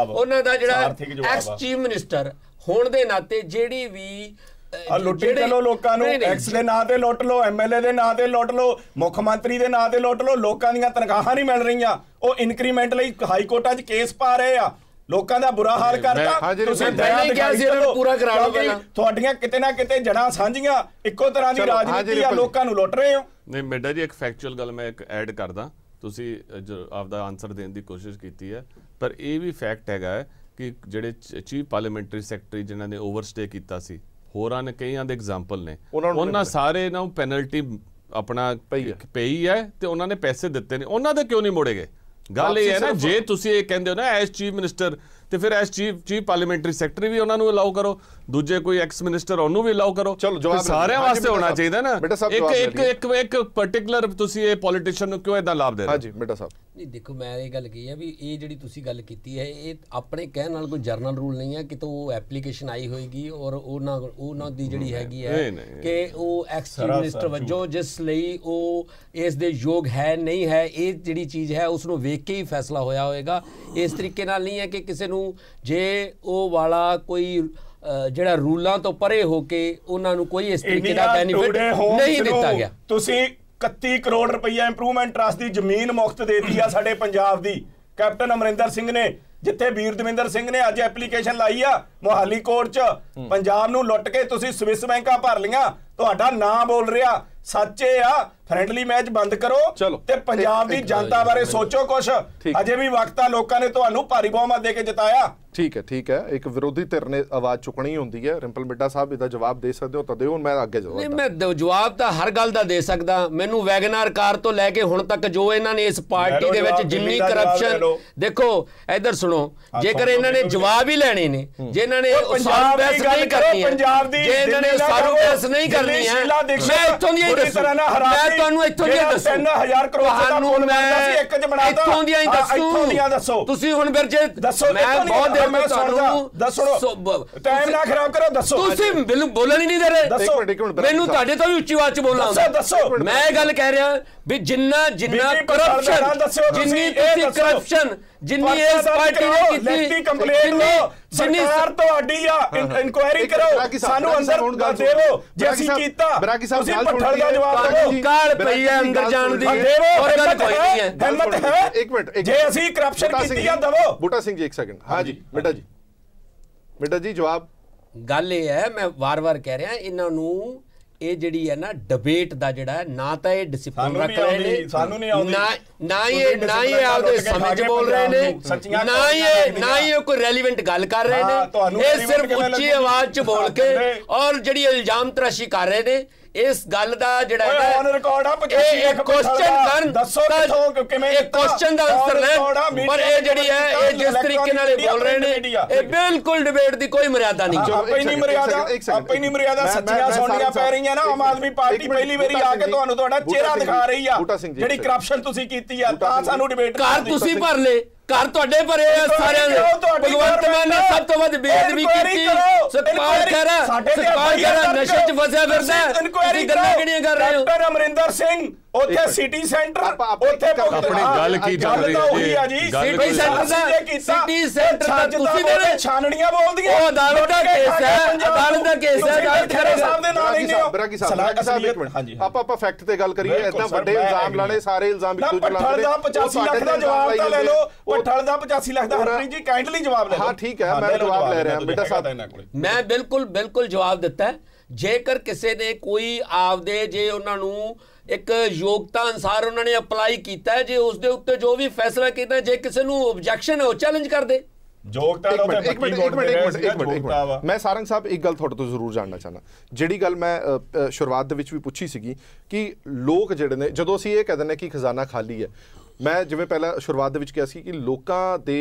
ਦਾ ਜਿਹੜਾ ਐਕਸ ਚੀਫ ਮਿਨਿਸਟਰ ਹੋਣ ਦੇ ਨਾਤੇ ਜਿਹੜੀ ਵੀ ਲੁੱਟੀ ਚਲੋ ਲੋਕਾਂ ਨੂੰ, ਐਕਸ ਦੇ ਨਾਂ ਤੇ ਲੁੱਟ ਲਓ, ਐਮਐਲਏ ਦੇ ਨਾਂ ਤੇ ਲੁੱਟ ਲਓ, ਮੁੱਖ ਮੰਤਰੀ ਦੇ ਨਾਂ ਤੇ ਲੁੱਟ ਲਓ, ਲੋਕਾਂ ਦੀਆਂ ਤਨਖਾਹਾਂ ਨਹੀਂ ਮਿਲ ਰਹੀਆਂ, ਉਹ ਇਨਕਰੀਮੈਂਟ ਲਈ ਹਾਈ ਕੋਰਟਾਂ 'ਚ ਕੇਸ ਪਾ ਰਹੇ ਆ, ਲੋਕਾਂ ਦਾ ਬੁਰਾ ਹਾਲ ਕਰਤਾ। ਤੁਸੀਂ ਪੂਰਾ ਕਰਾ ਲਓ, ਤੁਹਾਡੀਆਂ ਕਿਤੇ ਨਾ ਕਿਤੇ ਜੜਾਂ ਸਾਂਝੀਆਂ, ਇੱਕੋ ਤਰ੍ਹਾਂ ਦੀ ਰਾਜਨੀਤੀ ਆ, ਲੋਕਾਂ ਨੂੰ ਲੁੱਟ ਰਹੇ ਹੋ। ਨਹੀਂ ਮਿੱਡਾ ਜੀ, ਇੱਕ ਫੈਕਚੁਅਲ ਗੱਲ ਮੈਂ ਇੱਕ ਐਡ ਕਰਦਾ, ਤੁਸੀਂ ਆਪਦਾ ਆਨਸਰ ਦੇਣ ਦੀ ਕੋਸ਼ਿਸ਼ ਕੀਤੀ ਹੈ, ਪਰ ਇਹ ਵੀ ਫੈਕਟ ਹੈਗਾ ਹੈ ਕਿ ਜਿਹੜੇ ਚੀਫ ਪਾਰਲੀਮੈਂਟਰੀ ਸੈਕਟਰੀ ਜਿਨ੍ਹਾਂ ਨੇ ਓਵਰਸਟੇ ਕੀਤਾ ਸੀ, ਹੋਰਾਂ ਨੇ ਕਈਆਂ ਦੇ ਐਗਜ਼ਾਮਪਲ ਨੇ, ਉਹਨਾਂ ਸਾਰੇ ਨੂੰ ਪੈਨਲਟੀ ਆਪਣਾ ਪਈ ਹੈ ਤੇ ਉਹਨਾਂ ਨੇ ਪੈਸੇ ਦਿੱਤੇ ਨੇ, ਉਹਨਾਂ ਦੇ ਕਿਉਂ ਨਹੀਂ ਮੋੜੇਗੇ? ਗੱਲ ਇਹ ਹੈ ਨਾ, ਜੇ ਤੁਸੀਂ ਇਹ ਕਹਿੰਦੇ ਹੋ ਨਾ ਐਸ ਚੀਫ ਮਿਨਿਸਟਰ, ਤੇ ਫਿਰ ਐਸ ਚੀਫ ਪਾਰਲੀਮੈਂਟਰੀ ਸੈਕਟਰੀ ਵੀ ਉਹਨਾਂ ਨੂੰ ਅਲਾਉ ਕਰੋ, ਦੂਜੇ ਕੋਈ ਐਕਸ ਮਿਨਿਸਟਰ ਉਹਨੂੰ ਵੀ ਅਲਾਉ ਕਰੋ। ਸਾਰਿਆਂ ਵਾਸਤੇ ਹੋਣਾ ਚਾਹੀਦਾ ਨਾ, ਇੱਕ ਪਾਰਟਿਕੂਲਰ ਤੁਸੀਂ ਇਹ ਪੋਲੀਟੀਸ਼ੀਅਨ ਨੂੰ ਕਿਉਂ ਇਦਾਂ ਲਾਭ ਦੇ ਰਹੇ? ਹਾਂਜੀ ਮਿੱਡਾ ਸਾਹਿਬ। ਨਹੀਂ ਦੇਖੋ, ਮੈਂ ਇਹ ਗੱਲ ਕਹੀ ਹੈ ਵੀ ਇਹ ਜਿਹੜੀ ਤੁਸੀਂ ਗੱਲ ਕੀਤੀ ਹੈ ਇਹ ਆਪਣੇ ਕਹਿਣ ਨਾਲ ਕੋਈ ਜਰਨਲ ਰੂਲ ਨਹੀਂ ਹੈ, ਕਿਤੋਂ ਉਹ ਐਪਲੀਕੇਸ਼ਨ ਆਈ ਹੋਏਗੀ ਔਰ ਉਹਨਾਂ ਦੀ ਜਿਹੜੀ ਹੈਗੀ ਹੈ ਕਿ ਉਹ ਐਕਸ ਚੀਫ ਮਿਨਿਸਟਰ ਵਜੋਂ ਜਿਸ ਲਈ ਉਹ ਇਸ ਦੇ ਯੋਗ ਹੈ ਨਹੀਂ ਹੈ, ਇਹ ਜਿਹੜੀ ਚੀਜ਼ ਹੈ ਉਸ ਨੂੰ ਵੇਖ ਕੇ ਹੀ ਫੈਸਲਾ ਹੋਇਆ ਹੋਏਗਾ। ਇਸ ਤਰੀਕੇ ਨਾਲ ਨਹੀਂ ਹੈ ਕਿ ਕਿਸੇ ਨੂੰ ਜੇ ਉਹ ਵਾਲਾ ਕੋਈ ਜਿਹੜਾ ਰੂਲਾਂ ਤੋਂ ਪਰੇ ਹੋ ਕੇ ਉਹਨਾਂ ਨੂੰ ਕੋਈ ਇਸ ਤਰੀਕੇ ਦਾ ਬੈਨੀਫਿਟ ਨਹੀਂ ਦਿੱਤਾ ਗਿਆ। ਤੁਸੀਂ 31 ਕਰੋੜ ਰੁਪਈਆ ਇੰਪਰੂਵਮੈਂਟ ਟਰਸਟ ਦੀ ਜ਼ਮੀਨ ਮੁਫਤ ਦੇਤੀ ਆ ਸਾਡੇ ਪੰਜਾਬ ਦੀ, ਕੈਪਟਨ ਅਮਰਿੰਦਰ ਸਿੰਘ ਨੇ, ਜਿੱਥੇ ਵੀਰ ਦਵਿੰਦਰ ਸਿੰਘ ਨੇ ਅੱਜ ਐਪਲੀਕੇਸ਼ਨ ਲਾਈ ਆ ਮੋਹਾਲੀ ਕੋਰਟ 'ਚ। ਪੰਜਾਬ ਨੂੰ ਲੁੱਟ ਕੇ ਤੁਸੀਂ ਸਵਿਸ ਬੈਂਕਾਂ ਭਰ ਲੀਆਂ, ਤੁਹਾਡਾ ਨਾਂ ਬੋਲ ਰਿਹਾ। ਸੱਚ ਇਹ ਆ, ਫ੍ਰੈਂਡਲੀ ਮੈਚ ਬੰਦ ਕਰੋ ਤੇ ਪੰਜਾਬ ਦੀ ਜਨਤਾ ਬਾਰੇ ਸੋਚੋ ਕੁਛ। ਅਜੇ ਵੀ ਵਕਤ ਆ, ਲੋਕਾਂ ਨੇ ਤੁਹਾਨੂੰ ਭਾਰੀ ਬਹੁਮਤ ਦੇ ਕੇ ਜਿਤਾਇਆ। ਠੀਕ ਹੈ। ਇੱਕ ਵਿਰੋਧੀ ਧਿਰ ਨੇ ਆਵਾਜ਼ ਚੁੱਕਣੀ ਹੁੰਦੀ ਹੈ। ਰਿੰਪਲ ਮਿੱਡਾ ਸਾਹਿਬ ਇਹਦਾ ਜਵਾਬ ਦੇ ਸਕਦੇ ਹੋ ਤਾਂ ਦਿਓ, ਮੈਂ ਅੱਗੇ ਜਵਾਬ। ਨਹੀਂ, ਮੈਂ ਜਵਾਬ ਤਾਂ ਹਰ ਗੱਲ ਦਾ ਦੇ ਸਕਦਾ। ਮੈਨੂੰ ਵੈਗਨਾਰ ਕਾਰ ਤੋਂ ਲੈ ਕੇ ਹੁਣ ਤੱਕ ਜੋ ਇਹਨਾਂ ਨੇ ਇਸ ਪਾਰਟੀ ਦੇ ਵਿੱਚ ਜਿੰਨੀ ਕਰਪਸ਼ਨ, ਦੇਖੋ ਇੱਧਰ ਸੁਣੋ, ਜੇਕਰ ਇਹਨਾਂ ਨੇ ਜਵਾਬ ਹੀ ਲੈਣੇ ਨੇ, ਜੇ ਇਹਨਾਂ ਨੇ ਸਾਰੂ ਬਹਿਸ ਨਹੀਂ ਕਰਨੀ ਹੈ, ਜੇ ਇਹਨਾਂ ਨੇ ਸਾਰੂ ਬਹਿਸ ਨਹੀਂ ਕਰਨੀ ਹੈ, ਮੈਂ ਇੱਥੋਂ ਦੀਆਂ ਹੀ ਦੱਸੂ, ਮੈਂ ਤੁਹਾਨੂੰ ਇੱਥੋਂ ਦੀਆਂ ਦੱਸੂ, 3000 ਕਰੋੜ ਤੁਹਾਨੂੰ ਮੈਂ ਇੱਥੋਂ ਦੀਆਂ ਹੀ ਦੱਸੂ। ਤੁਸੀਂ ਹੁਣ ਫਿਰ ਜੇ ਮੈਂ ਬਹੁਤ ਮੈਂ ਤੁਹਾਨੂੰ ਦੱਸੋ, ਟਾਈਮ ਨਾ ਖਰਾਬ ਕਰੋ, ਦੱਸੋ। ਤੁਸੀਂ ਮੈਨੂੰ ਬੋਲਣ ਹੀ ਨਹੀਂ ਦੇ ਰਹੇ, ਮੈਨੂੰ ਤੁਹਾਡੇ ਤੋਂ ਵੀ ਉੱਚੀ ਆਵਾਜ਼ 'ਚ ਬੋਲਣਾ ਆਉਂਦਾ। ਦੱਸੋ, ਮੈਂ ਇਹ ਗੱਲ ਕਹਿ ਰਿਹਾ ਵੀ ਜਿੰਨਾ ਕਰਪਸ਼ਨ, ਜਿੰਨੀ ਤੁਸੀਂ ਕਰਪਸ਼ਨ, ਜਿੰਨੀ ਇਸ ਪਾਰਟੀ ਨੇ ਕੀਤੀ, ਸਰਕਾਰ ਤੁਹਾਡੀ ਆ, ਇਨਕੁਆਇਰੀ ਕਰੋ, ਸਾਨੂੰ ਅੰਦਰ ਦੇਵੋ। ਜੇ ਅਸੀਂ ਕੀਤਾ ਤੁਸੀਂ ਭੱਠਲ ਦਾ ਜਵਾਬ ਦਿਓ। ਕਾਲ ਪਈ ਹੈ ਅੰਦਰ ਜਾਣ ਦੀ, ਹੋਰ ਗੱਲ ਕੋਈ ਨਹੀਂ ਹੈ। ਹਿੰਮਤ ਹੈ, ਇੱਕ ਮਿੰਟ, ਜੇ ਅਸੀਂ ਕਰਪਸ਼ਨ ਕੀਤੀ ਆ ਦਵੋ। ਬੂਟਾ ਸਿੰਘ ਜੀ ਇੱਕ ਸੈਕਿੰਡ। ਹਾਂਜੀ ਮਿੱਡਾ ਜੀ ਜਵਾਬ। ਗੱਲ ਇਹ ਹੈ, ਮੈਂ ਵਾਰ-ਵਾਰ ਕਹਿ ਰਿਹਾ ਇਹਨਾਂ ਨੂੰ, ਇਹ ਜਿਹੜੀ ਹੈ ਨਾ ਡਿਬੇਟ ਦਾ ਜਿਹੜਾ ਨਾ ਤਾਂ ਇਹ ਡਿਸਪਲਿਨ ਰੱਖ ਰਹੇ ਨੇ, ਨਾ ਇਹ ਆਪਦੇ ਸਮਝ 'ਚ ਬੋਲ ਰਹੇ ਨੇ, ਨਾ ਹੀ ਕੋਈ ਰੈਲੀਵੈਂਟ ਗੱਲ ਕਰ ਰਹੇ ਨੇ। ਇਹ ਸਿਰਫ ਉੱਚੀ ਆਵਾਜ਼ 'ਚ ਬੋਲ ਕੇ ਔਰ ਜਿਹੜੀ ਇਲਜ਼ਾਮ ਤਰਾਸ਼ੀ ਕਰ ਰਹੇ ਨੇ। ਇਸ ਗੱਲ ਦਾ ਜਿਹੜਾ ਹੈ ਔਨ ਰਿਕਾਰਡ ਆ, ਇਹ ਕੁਐਸਚਨ ਕਰਨ, ਦੱਸੋ ਕਿੱਥੋਂ ਕਿਵੇਂ ਇਹ ਕੁਐਸਚਨ ਦਾ ਆਨਸਰ ਲੈ, ਪਰ ਇਹ ਜਿਹੜੀ ਹੈ ਇਹ ਜਿਸ ਤਰੀਕੇ ਨਾਲ ਬੋਲ ਰਹੇ ਨੇ, ਇਹ ਬਿਲਕੁਲ ਡਿਬੇਟ ਦੀ ਕੋਈ ਮਰਿਆਦਾ ਨਹੀਂ। ਆਪੇ ਹੀ ਨਹੀਂ ਮਰਿਆਦਾ, ਸੱਚੀਆਂ ਸੁਣਨੀਆਂ ਪੈ ਰਹੀਆਂ ਨਾ। ਆਮ ਆਦਮੀ ਪਾਰਟੀ ਪਹਿਲੀ ਵਾਰੀ ਆ ਕੇ ਤੁਹਾਨੂੰ ਤੁਹਾਡਾ ਚਿਹਰਾ ਦਿਖਾ ਰਹੀ ਆ, ਜਿਹੜੀ ਕਰਪਸ਼ਨ ਤੁਸੀਂ ਕੀਤੀ ਆ, ਤਾਂ ਸਾਨੂੰ ਡਿਬੇਟ ਘਰ ਤੁਸੀਂ ਭਰ ਲਏ, ਘਰ ਤੁਹਾਡੇ ਭਰੇ ਆ ਸਾਰਿਆਂ ਦੇ। ਭਗਵੰਤ ਮਾਨ ਨੇ ਸਭ ਤੋਂ ਵੱਧ ਬੇਅਦਬੀ ਕੀਤੀ, ਸਤਪਾਲ ਖਹਿਰਾ ਨਸ਼ੇ 'ਚ ਫਸਿਆ ਫਿਰਦਾ। ਤੁਸੀਂ ਗੱਲਾਂ ਕਿਹੜੀਆਂ ਕਰ ਰਹੇ ਹੋ? ਕੈਪਟਨ ਅਮਰਿੰਦਰ ਸਿੰਘ ਉੱਥੇ ਸਿਟੀ ਸੈਂਟਰ ਉੱਥੇ ਆਪਣੀ ਗੱਲ ਕੀ ਚੱਲ ਰਹੀ ਹੈ ਜੀ ਸਿਟੀ ਸੈਂਟਰ ਦਾ ਸਿਟੀ ਸੈਂਟਰ ਤੁਸੀਂ ਮੇਰੇ ਛਾਨਣੀਆਂ ਬੋਲਦੀਆਂ ਉਹ ਅਦਾਲਤ ਦਾ ਕੇਸ ਹੈ ਅਦਾਲਤ ਦਾ ਕੇਸ ਹੈ ਅਦਾਲਤ ਖੇੜਾ ਸਾਹਿਬ ਦੇ ਨਾਲ ਲੈਂਦੇ ਹੋ ਬਰਾਕੀ ਸਾਹਿਬ ਇੱਕ ਮਿੰਟ ਆਪਾਂ ਫੈਕਟ ਤੇ ਗੱਲ ਕਰੀਏ ਇਦਾਂ ਵੱਡੇ ਇਲਜ਼ਾਮ ਲਾਣੇ ਸਾਰੇ ਇਲਜ਼ਾਮ ਇੱਕ ਦੂਜੇ ਲਾ ਪੱਠਲ ਦਾ 85 ਲੱਖ ਦਾ ਜਵਾਬ ਤਾਂ ਲੈ ਲਓ ਪੱਠਲ ਦਾ 85 ਲੱਖ ਦਾ ਹਰਪ੍ਰੀਤ ਜੀ ਕਾਈਂਡਲੀ ਜਵਾਬ ਲੈ ਲਓ ਹਾਂ ਠੀਕ ਹੈ ਮੈਂ ਜਵਾਬ ਲੈ ਰਿਹਾ ਬੇਟਾ ਸਾਹਿਬ ਮੈਂ ਬਿਲਕੁਲ ਜਵਾਬ ਦਿੱਤਾ ਜੇਕਰ ਕਿਸੇ ਨੇ ਕੋਈ ਆਪਦੇ ਜੇ ਉਹਨਾਂ ਨੂੰ ਇੱਕ ਯੋਗਤਾ ਅਨਸਾਰ ਉਹਨਾਂ ਨੇ ਅਪਲਾਈ ਕੀਤਾ ਜੇ ਉਸ ਦੇ ਉੱਤੇ ਜੋ ਵੀ ਫੈਸਲਾ ਕੀਤਾ ਜੇ ਕਿਸੇ ਨੂੰ ਆਬਜੈਕਸ਼ਨ ਹੈ ਉਹ ਚੈਲੰਜ ਕਰਦੇ ਇੱਕ ਮਿੰਟ ਮੈਂ ਸਾਰੰਗ ਸਾਹਿਬ ਇੱਕ ਗੱਲ ਤੁਹਾਡੇ ਤੋਂ ਜ਼ਰੂਰ ਜਾਣਨਾ ਚਾਹਨਾ ਜਿਹੜੀ ਗੱਲ ਮੈਂ ਸ਼ੁਰੂਆਤ ਦੇ ਵਿੱਚ ਵੀ ਪੁੱਛੀ ਸੀਗੀ ਕਿ ਲੋਕ ਜਿਹੜੇ ਨੇ ਜਦੋਂ ਅਸੀਂ ਇਹ ਕਹਿ ਦਿੰਦੇ ਕਿ ਖਜ਼ਾਨਾ ਖਾਲੀ ਹੈ ਮੈਂ ਜਿਵੇਂ ਪਹਿਲਾਂ ਸ਼ੁਰੂਆਤ ਦੇ ਵਿੱਚ ਕਿਹਾ ਸੀ ਕਿ ਲੋਕਾਂ ਦੇ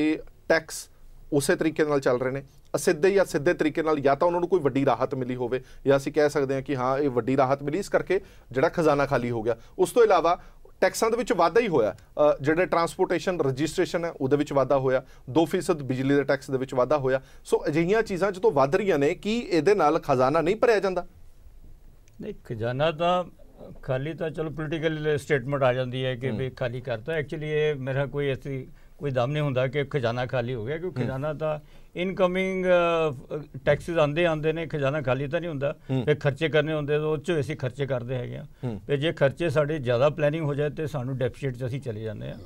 ਟੈਕਸ ਉਸੇ ਤਰੀਕੇ ਨਾਲ ਚੱਲ ਰਹੇ ਨੇ ਅਸਿੱਧੇ ਜਾਂ ਸਿੱਧੇ ਤਰੀਕੇ ਨਾਲ ਜਾਂ ਤਾਂ ਉਹਨਾਂ ਨੂੰ ਕੋਈ ਵੱਡੀ ਰਾਹਤ ਮਿਲੀ ਹੋਵੇ ਜਾਂ ਅਸੀਂ ਕਹਿ ਸਕਦੇ ਹਾਂ ਕਿ ਹਾਂ ਇਹ ਵੱਡੀ ਰਾਹਤ ਮਿਲੀ ਇਸ ਕਰਕੇ ਜਿਹੜਾ ਖਜ਼ਾਨਾ ਖਾਲੀ ਹੋ ਗਿਆ ਉਸ ਤੋਂ ਇਲਾਵਾ ਟੈਕਸਾਂ ਦੇ ਵਿੱਚ ਵਾਧਾ ਹੀ ਹੋਇਆ ਜਿਹੜੇ ਟਰਾਂਸਪੋਰਟੇਸ਼ਨ ਰਜਿਸਟ੍ਰੇਸ਼ਨ ਹੈ ਉਹਦੇ ਵਿੱਚ ਵਾਧਾ ਹੋਇਆ 2% ਬਿਜਲੀ ਦੇ ਟੈਕਸ ਦੇ ਵਿੱਚ ਵਾਧਾ ਹੋਇਆ ਸੋ ਅਜਿਹੀਆਂ ਚੀਜ਼ਾਂ ਜਦੋਂ ਵੱਧ ਰਹੀਆਂ ਨੇ ਕੀ ਇਹਦੇ ਨਾਲ ਖਜ਼ਾਨਾ ਨਹੀਂ ਭਰਿਆ ਜਾਂਦਾ ਨਹੀਂ ਖਜ਼ਾਨਾ ਤਾਂ ਖਾਲੀ ਤਾਂ ਚਲੋ ਪੋਲੀਟੀਕਲ ਸਟੇਟਮੈਂਟ ਆ ਜਾਂਦੀ ਹੈ ਕਿ ਵੀ ਖਾਲੀ ਕਰਤਾ ਐਕਚੁਅਲੀ ਇਹ ਮੇਰਾ ਕੋਈ ਐਸੀ ਕੋਈ ਦਮ ਨਹੀਂ ਹੁੰਦਾ ਕਿ ਖਜ਼ਾਨਾ ਖਾਲੀ ਹੋ ਗਿਆ ਕਿਉਂਕਿ ਖਜ਼ਾਨਾ ਤਾਂ ਇਨਕਮਿੰਗ ਟੈਕਸਿਸ ਆਉਂਦੇ ਨੇ ਖਜ਼ਾਨਾ ਖਾਲੀ ਤਾਂ ਨਹੀਂ ਹੁੰਦਾ ਫਿਰ ਖਰਚੇ ਕਰਨੇ ਹੁੰਦੇ ਉਹ 'ਚੋਂ ਅਸੀਂ ਖਰਚੇ ਕਰਦੇ ਹੈਗੇ ਆ ਤੇ ਜੇ ਖਰਚੇ ਸਾਡੇ ਜ਼ਿਆਦਾ ਪਲੈਨਿੰਗ ਹੋ ਜਾਏ ਤੇ ਸਾਨੂੰ ਡੈਫੀਸਿਟ 'ਚ ਅਸੀਂ ਚਲੇ ਜਾਂਦੇ ਆ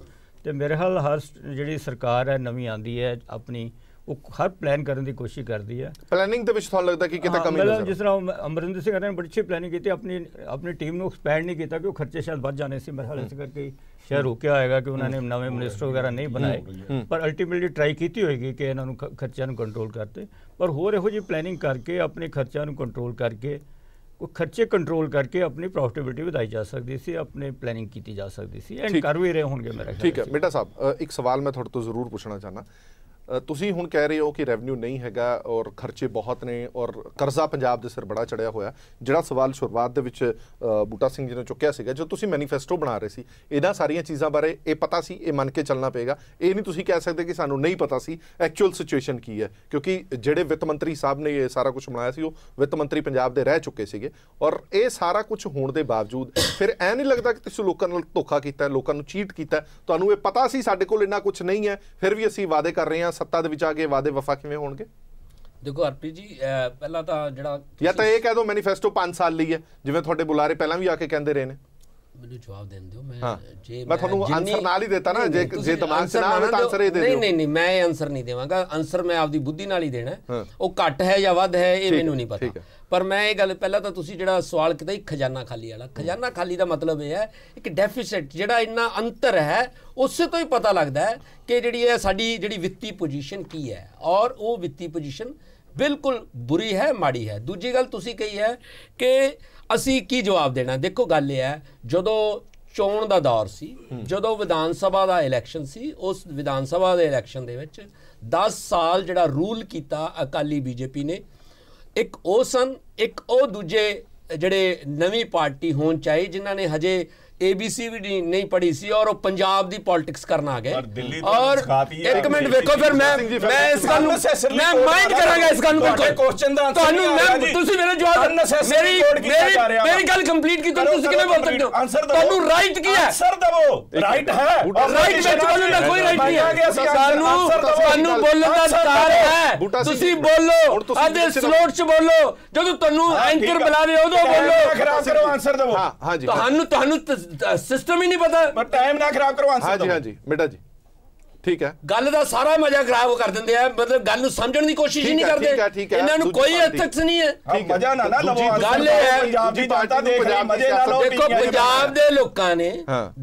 ਤੇ ਮੇਰੇ ਖਿਆਲ ਹਰ ਜਿਹੜੀ ਸਰਕਾਰ ਹੈ ਨਵੀਂ ਆਉਂਦੀ ਹੈ ਆਪਣੀ ਉਹ ਹਰ ਪਲਾਨ ਕਰਨ ਦੀ ਕੋਸ਼ਿਸ਼ ਕਰਦੀ ਹੈ ਪਲੈਨਿੰਗ ਦੇ ਵਿੱਚ ਤੁਹਾਨੂੰ ਲੱਗਦਾ ਕਿ ਕਿਤੇ ਕਮੀ ਨਜ਼ਰ ਜਿਸ ਤਰ੍ਹਾਂ ਅਮਰਿੰਦਰ ਸਿੰਘ ਨੇ ਬੜੀ ਅੱਛੀ ਪਲੈਨਿੰਗ ਕੀਤੀ ਆਪਣੀ ਟੀਮ ਨੂੰ ਐਕਸਪੈਂਡ ਨਹੀਂ ਕੀਤਾ ਕਿ ਉਹ ਖਰਚੇ ਸ਼ਾਇਦ ਵੱਧ ਜਾਣੇ ਸੀ ਮੇਰੇ ਖਿਆਲ ਇਸ ਕਰਕੇ ਸ਼ਾਇਦ ਰੁਕਿਆ ਹੋਏਗਾ ਕਿ ਉਹਨਾਂ ਨੇ ਨਵੇਂ ਮਿਨਿਸਟਰ ਵਗੈਰਾ ਨਹੀਂ ਬਣਾਏ ਪਰ ਅਲਟੀਮੇਟਲੀ ਟਰਾਈ ਕੀਤੀ ਹੋਏਗੀ ਕਿ ਇਹਨਾਂ ਨੂੰ ਖਰਚਿਆਂ ਨੂੰ ਕੰਟਰੋਲ ਕਰਤੇ ਪਰ ਹੋਰ ਇਹੋ ਜਿਹੀ ਪਲੈਨਿੰਗ ਕਰਕੇ ਆਪਣੇ ਖਰਚਿਆਂ ਨੂੰ ਕੰਟਰੋਲ ਕਰਕੇ ਖਰਚੇ ਕੰਟਰੋਲ ਕਰਕੇ ਆਪਣੀ ਪ੍ਰੋਫਿਟੇਬਿਲਿਟੀ ਵਧਾਈ ਜਾ ਸਕਦੀ ਸੀ ਆਪਣੇ ਪਲੈਨਿੰਗ ਕੀਤੀ ਜਾ ਸਕਦੀ ਸੀ ਐਂਡ ਕਰ ਵੀ ਰਹੇ ਹੋਣਗੇ ਮੇਰਾ ਖਿਆਲ ਠੀਕ ਹੈ ਬੇਟਾ ਸਾਹਿਬ ਇੱਕ ਸਵਾਲ ਮੈਂ ਤੁਹਾਡੇ ਤੋਂ ਜ਼ਰੂਰ ਪੁੱਛਣਾ ਚਾਹਨਾ ਤੁਸੀਂ ਹੁਣ ਕਹਿ ਰਹੇ ਹੋ ਕਿ ਰੈਵਨਿਊ ਨਹੀਂ ਹੈਗਾ ਔਰ ਖਰਚੇ ਬਹੁਤ ਨੇ ਔਰ ਕਰਜ਼ਾ ਪੰਜਾਬ ਦੇ ਸਿਰ ਬੜਾ ਚੜਿਆ ਹੋਇਆ ਜਿਹੜਾ ਸਵਾਲ ਸ਼ੁਰੂਆਤ ਦੇ ਵਿੱਚ ਬੂਟਾ ਸਿੰਘ ਜੀ ਨੇ ਚੁੱਕਿਆ ਸੀਗਾ ਜਦੋਂ ਤੁਸੀਂ ਮੈਨੀਫੈਸਟੋ ਬਣਾ ਰਹੇ ਸੀ ਇਹਨਾਂ ਸਾਰੀਆਂ ਚੀਜ਼ਾਂ ਬਾਰੇ ਇਹ ਪਤਾ ਸੀ ਇਹ ਮੰਨ ਕੇ ਚੱਲਣਾ ਪਏਗਾ ਇਹ ਨਹੀਂ ਤੁਸੀਂ ਕਹਿ ਸਕਦੇ ਕਿ ਸਾਨੂੰ ਨਹੀਂ ਪਤਾ ਸੀ ਐਕਚੁਅਲ ਸਿਚੁਏਸ਼ਨ ਕੀ ਹੈ ਕਿਉਂਕਿ ਜਿਹੜੇ ਵਿੱਤ ਮੰਤਰੀ ਸਾਹਿਬ ਨੇ ਇਹ ਸਾਰਾ ਕੁਝ ਬਣਾਇਆ ਸੀ ਉਹ ਵਿੱਤ ਮੰਤਰੀ ਪੰਜਾਬ ਦੇ ਰਹਿ ਚੁੱਕੇ ਸੀਗੇ ਔਰ ਇਹ ਸਾਰਾ ਕੁਝ ਹੋਣ ਦੇ ਬਾਵਜੂਦ ਫਿਰ ਐ ਨਹੀਂ ਲੱਗਦਾ ਕਿ ਤੁਸੀਂ ਲੋਕਾਂ ਨਾਲ ਧੋਖਾ ਕੀਤਾ ਲੋਕਾਂ ਨੂੰ ਚੀਟ ਕੀਤਾ ਤੁਹਾਨੂੰ ਇਹ ਪਤਾ ਸੀ ਸਾਡੇ ਕੋਲ ਇੰਨਾ ਕੁਝ ਨਹੀਂ ਹੈ ਫਿਰ ਵੀ ਅਸੀਂ ਵਾਅਦੇ ਕਰ ਰਹੇ ਹਾਂ ਸੱਤਾ ਦੇ ਵਿੱਚ ਆ ਕੇ ਵਾਅਦੇ ਵਫਾ ਕਿਵੇਂ ਹੋਣਗੇ ਦੇਖੋ ਹਰਪ੍ਰੀਤ ਜੀ ਪਹਿਲਾਂ ਤਾਂ ਜਿਹੜਾ ਜਾਂ ਤਾਂ ਇਹ ਕਹਿ ਦਿਓ ਮੈਨੀਫੈਸਟੋ 5 ਸਾਲ ਲਈ ਹੈ ਜਿਵੇਂ ਤੁਹਾਡੇ ਬੁਲਾਰੇ ਪਹਿਲਾਂ ਵੀ ਆ ਕੇ ਕਹਿੰਦੇ ਰਹੇ ਨੇ ਮੈਨੂੰ ਜਵਾਬ ਦੇਣ ਦਿਓ ਮੈਂ ਤੁਹਾਨੂੰ ਆਨਸਰ ਨਾਲ ਹੀ ਦਿੱਤਾ ਨਾ ਜੇ ਦਿਮਾਗ 'ਚ ਨਾ ਆਵੇ ਤਾਂ ਆਨਸਰ ਇਹ ਦੇ ਦਿਓ ਨਹੀਂ ਮੈਂ ਇਹ ਆਨਸਰ ਨਹੀਂ ਦੇਵਾਂਗਾ ਆਨਸਰ ਮੈਂ ਆਪਦੀ ਬੁੱਧੀ ਨਾਲ ਹੀ ਦੇਣਾ ਉਹ ਘੱਟ ਹੈ ਜਾਂ ਵੱਧ ਹੈ ਇਹ ਮੈਨੂੰ ਨਹੀਂ ਪਤਾ ਪਰ ਮੈਂ ਇਹ ਗੱਲ ਪਹਿਲਾਂ ਤਾਂ ਤੁਸੀਂ ਜਿਹੜਾ ਸਵਾਲ ਕੀਤਾ ਖਜ਼ਾਨਾ ਖਾਲੀ ਵਾਲਾ ਖਜ਼ਾਨਾ ਖਾਲੀ ਦਾ ਮਤਲਬ ਇਹ ਹੈ ਇੱਕ ਡੈਫੀਸਿਟ ਜਿਹੜਾ ਇੰਨਾ ਅੰਤਰ ਹੈ ਉਸੇ ਤੋਂ ਹੀ ਪਤਾ ਲੱਗਦਾ ਹੈ ਕਿ ਜਿਹੜੀ ਹੈ ਸਾਡੀ ਜਿਹੜੀ ਵਿੱਤੀ ਪੋਜੀਸ਼ਨ ਕੀ ਹੈ ਔਰ ਉਹ ਵਿੱਤੀ ਪੋਜੀਸ਼ਨ ਬਿਲਕੁਲ ਬੁਰੀ ਹੈ ਮਾੜੀ ਹੈ ਦੂਜੀ ਗੱਲ ਤੁਸੀਂ ਕਹੀ ਹੈ ਕਿ ਅਸੀਂ ਕੀ ਜਵਾਬ ਦੇਣਾ ਦੇਖੋ ਗੱਲ ਇਹ ਹੈ ਜਦੋਂ ਚੋਣ ਦਾ ਦੌਰ ਸੀ ਜਦੋਂ ਵਿਧਾਨ ਸਭਾ ਦਾ ਇਲੈਕਸ਼ਨ ਸੀ ਉਸ ਵਿਧਾਨ ਸਭਾ ਦੇ ਇਲੈਕਸ਼ਨ ਦੇ ਵਿੱਚ 10 ਸਾਲ ਜਿਹੜਾ ਰੂਲ ਕੀਤਾ ਅਕਾਲੀ ਬੀਜੇਪੀ ਨੇ ਇੱਕ ਉਹ ਸਨ ਇੱਕ ਉਹ ਦੂਜੇ ਜਿਹੜੇ ਨਵੀਂ ਪਾਰਟੀ ਹੋਣ ਚਾਹੀ ਜਿਨ੍ਹਾਂ ਨੇ ਹਜੇ ABC ਵੀ ਨਹੀਂ ਪੜ੍ਹੀ ਸੀ ਔਰ ਉਹ ਪੰਜਾਬ ਦੀ ਪੋਲਿਟਿਕਸ ਕਰਨ ਆ ਗਏ ਔਰ ਇੱਕ ਮਿੰਟ ਵੇਖੋ ਫਿਰ ਮੈਂ ਇਸ ਗੱਲ ਨੂੰ ਮੈਂ ਮਾਈਂਡ ਕਰਾਂਗਾ ਇਸ ਗੱਲ ਨੂੰ ਤੁਹਾਨੂੰ ਤੁਸੀਂ ਮੇਰੇ ਜਵਾਬ ਮੇਰੀ ਗੱਲ ਕੰਪਲੀਟ ਕੀਤੀ ਤੁਸੀਂ ਕਿਵੇਂ ਬੋਲ ਸਕਦੇ ਹੋ ਤੁਹਾਨੂੰ ਰਾਈਟ ਕੀ ਹੈ ਆਨਸਰ ਦਿਓ ਰਾਈਟ ਹੈ ਰਾਈਟ ਵਿੱਚ ਬੋਲਣ ਦਾ ਕੋਈ ਰਾਈਟ ਨਹੀਂ ਹੈ ਤੁਹਾਨੂੰ ਬੋਲਣ ਦਾ ਅਧਿਕਾਰ ਹੈ ਤੁਸੀਂ ਬੋਲੋ ਆਦੇ ਸਲੋਟ 'ਚ ਬੋਲੋ ਜਦੋਂ ਤੁਹਾਨੂੰ ਐਂਕਰ ਬੁਲਾਵੇ ਉਦੋਂ ਬੋਲੋ ਖਰਾਬ ਕਰੋ ਆਨਸਰ ਦਿਓ ਹਾਂਜੀ ਤੁਹਾਨੂੰ ਸਿਸਟਮ ਹੀ ਨਹੀਂ ਪਤਾ ਪਰ ਟਾਈਮ ਨਾ ਖਰਾਬ ਕਰੋ ਆਨਸਰ ਦਿਓ ਹਾਂਜੀ ਬੇਟਾ ਜੀ ਠੀਕ ਹੈ ਗੱਲ ਦਾ ਸਾਰਾ ਮਜ਼ਾ ਖਰਾਬ ਕਰ ਦਿੰਦੇ ਆ ਮਤਲਬ ਗੱਲ ਨੂੰ ਸਮਝਣ ਦੀ ਕੋਸ਼ਿਸ਼ ਹੀ ਨਹੀਂ ਕਰਦੇ ਇਹਨਾਂ ਨੂੰ ਕੋਈ ਐਥਿਕਸ ਨਹੀਂ ਹੈ ਮਜ਼ਾ ਨਾ ਲਵੋ ਗੱਲ ਇਹ ਹੈ ਪੰਜਾਬ ਦੀ ਜਨਤਾ ਦੇਖ ਮਜ਼ੇ ਨਾਲ ਲਓ ਦੇਖੋ ਪੰਜਾਬ ਦੇ ਲੋਕਾਂ ਨੇ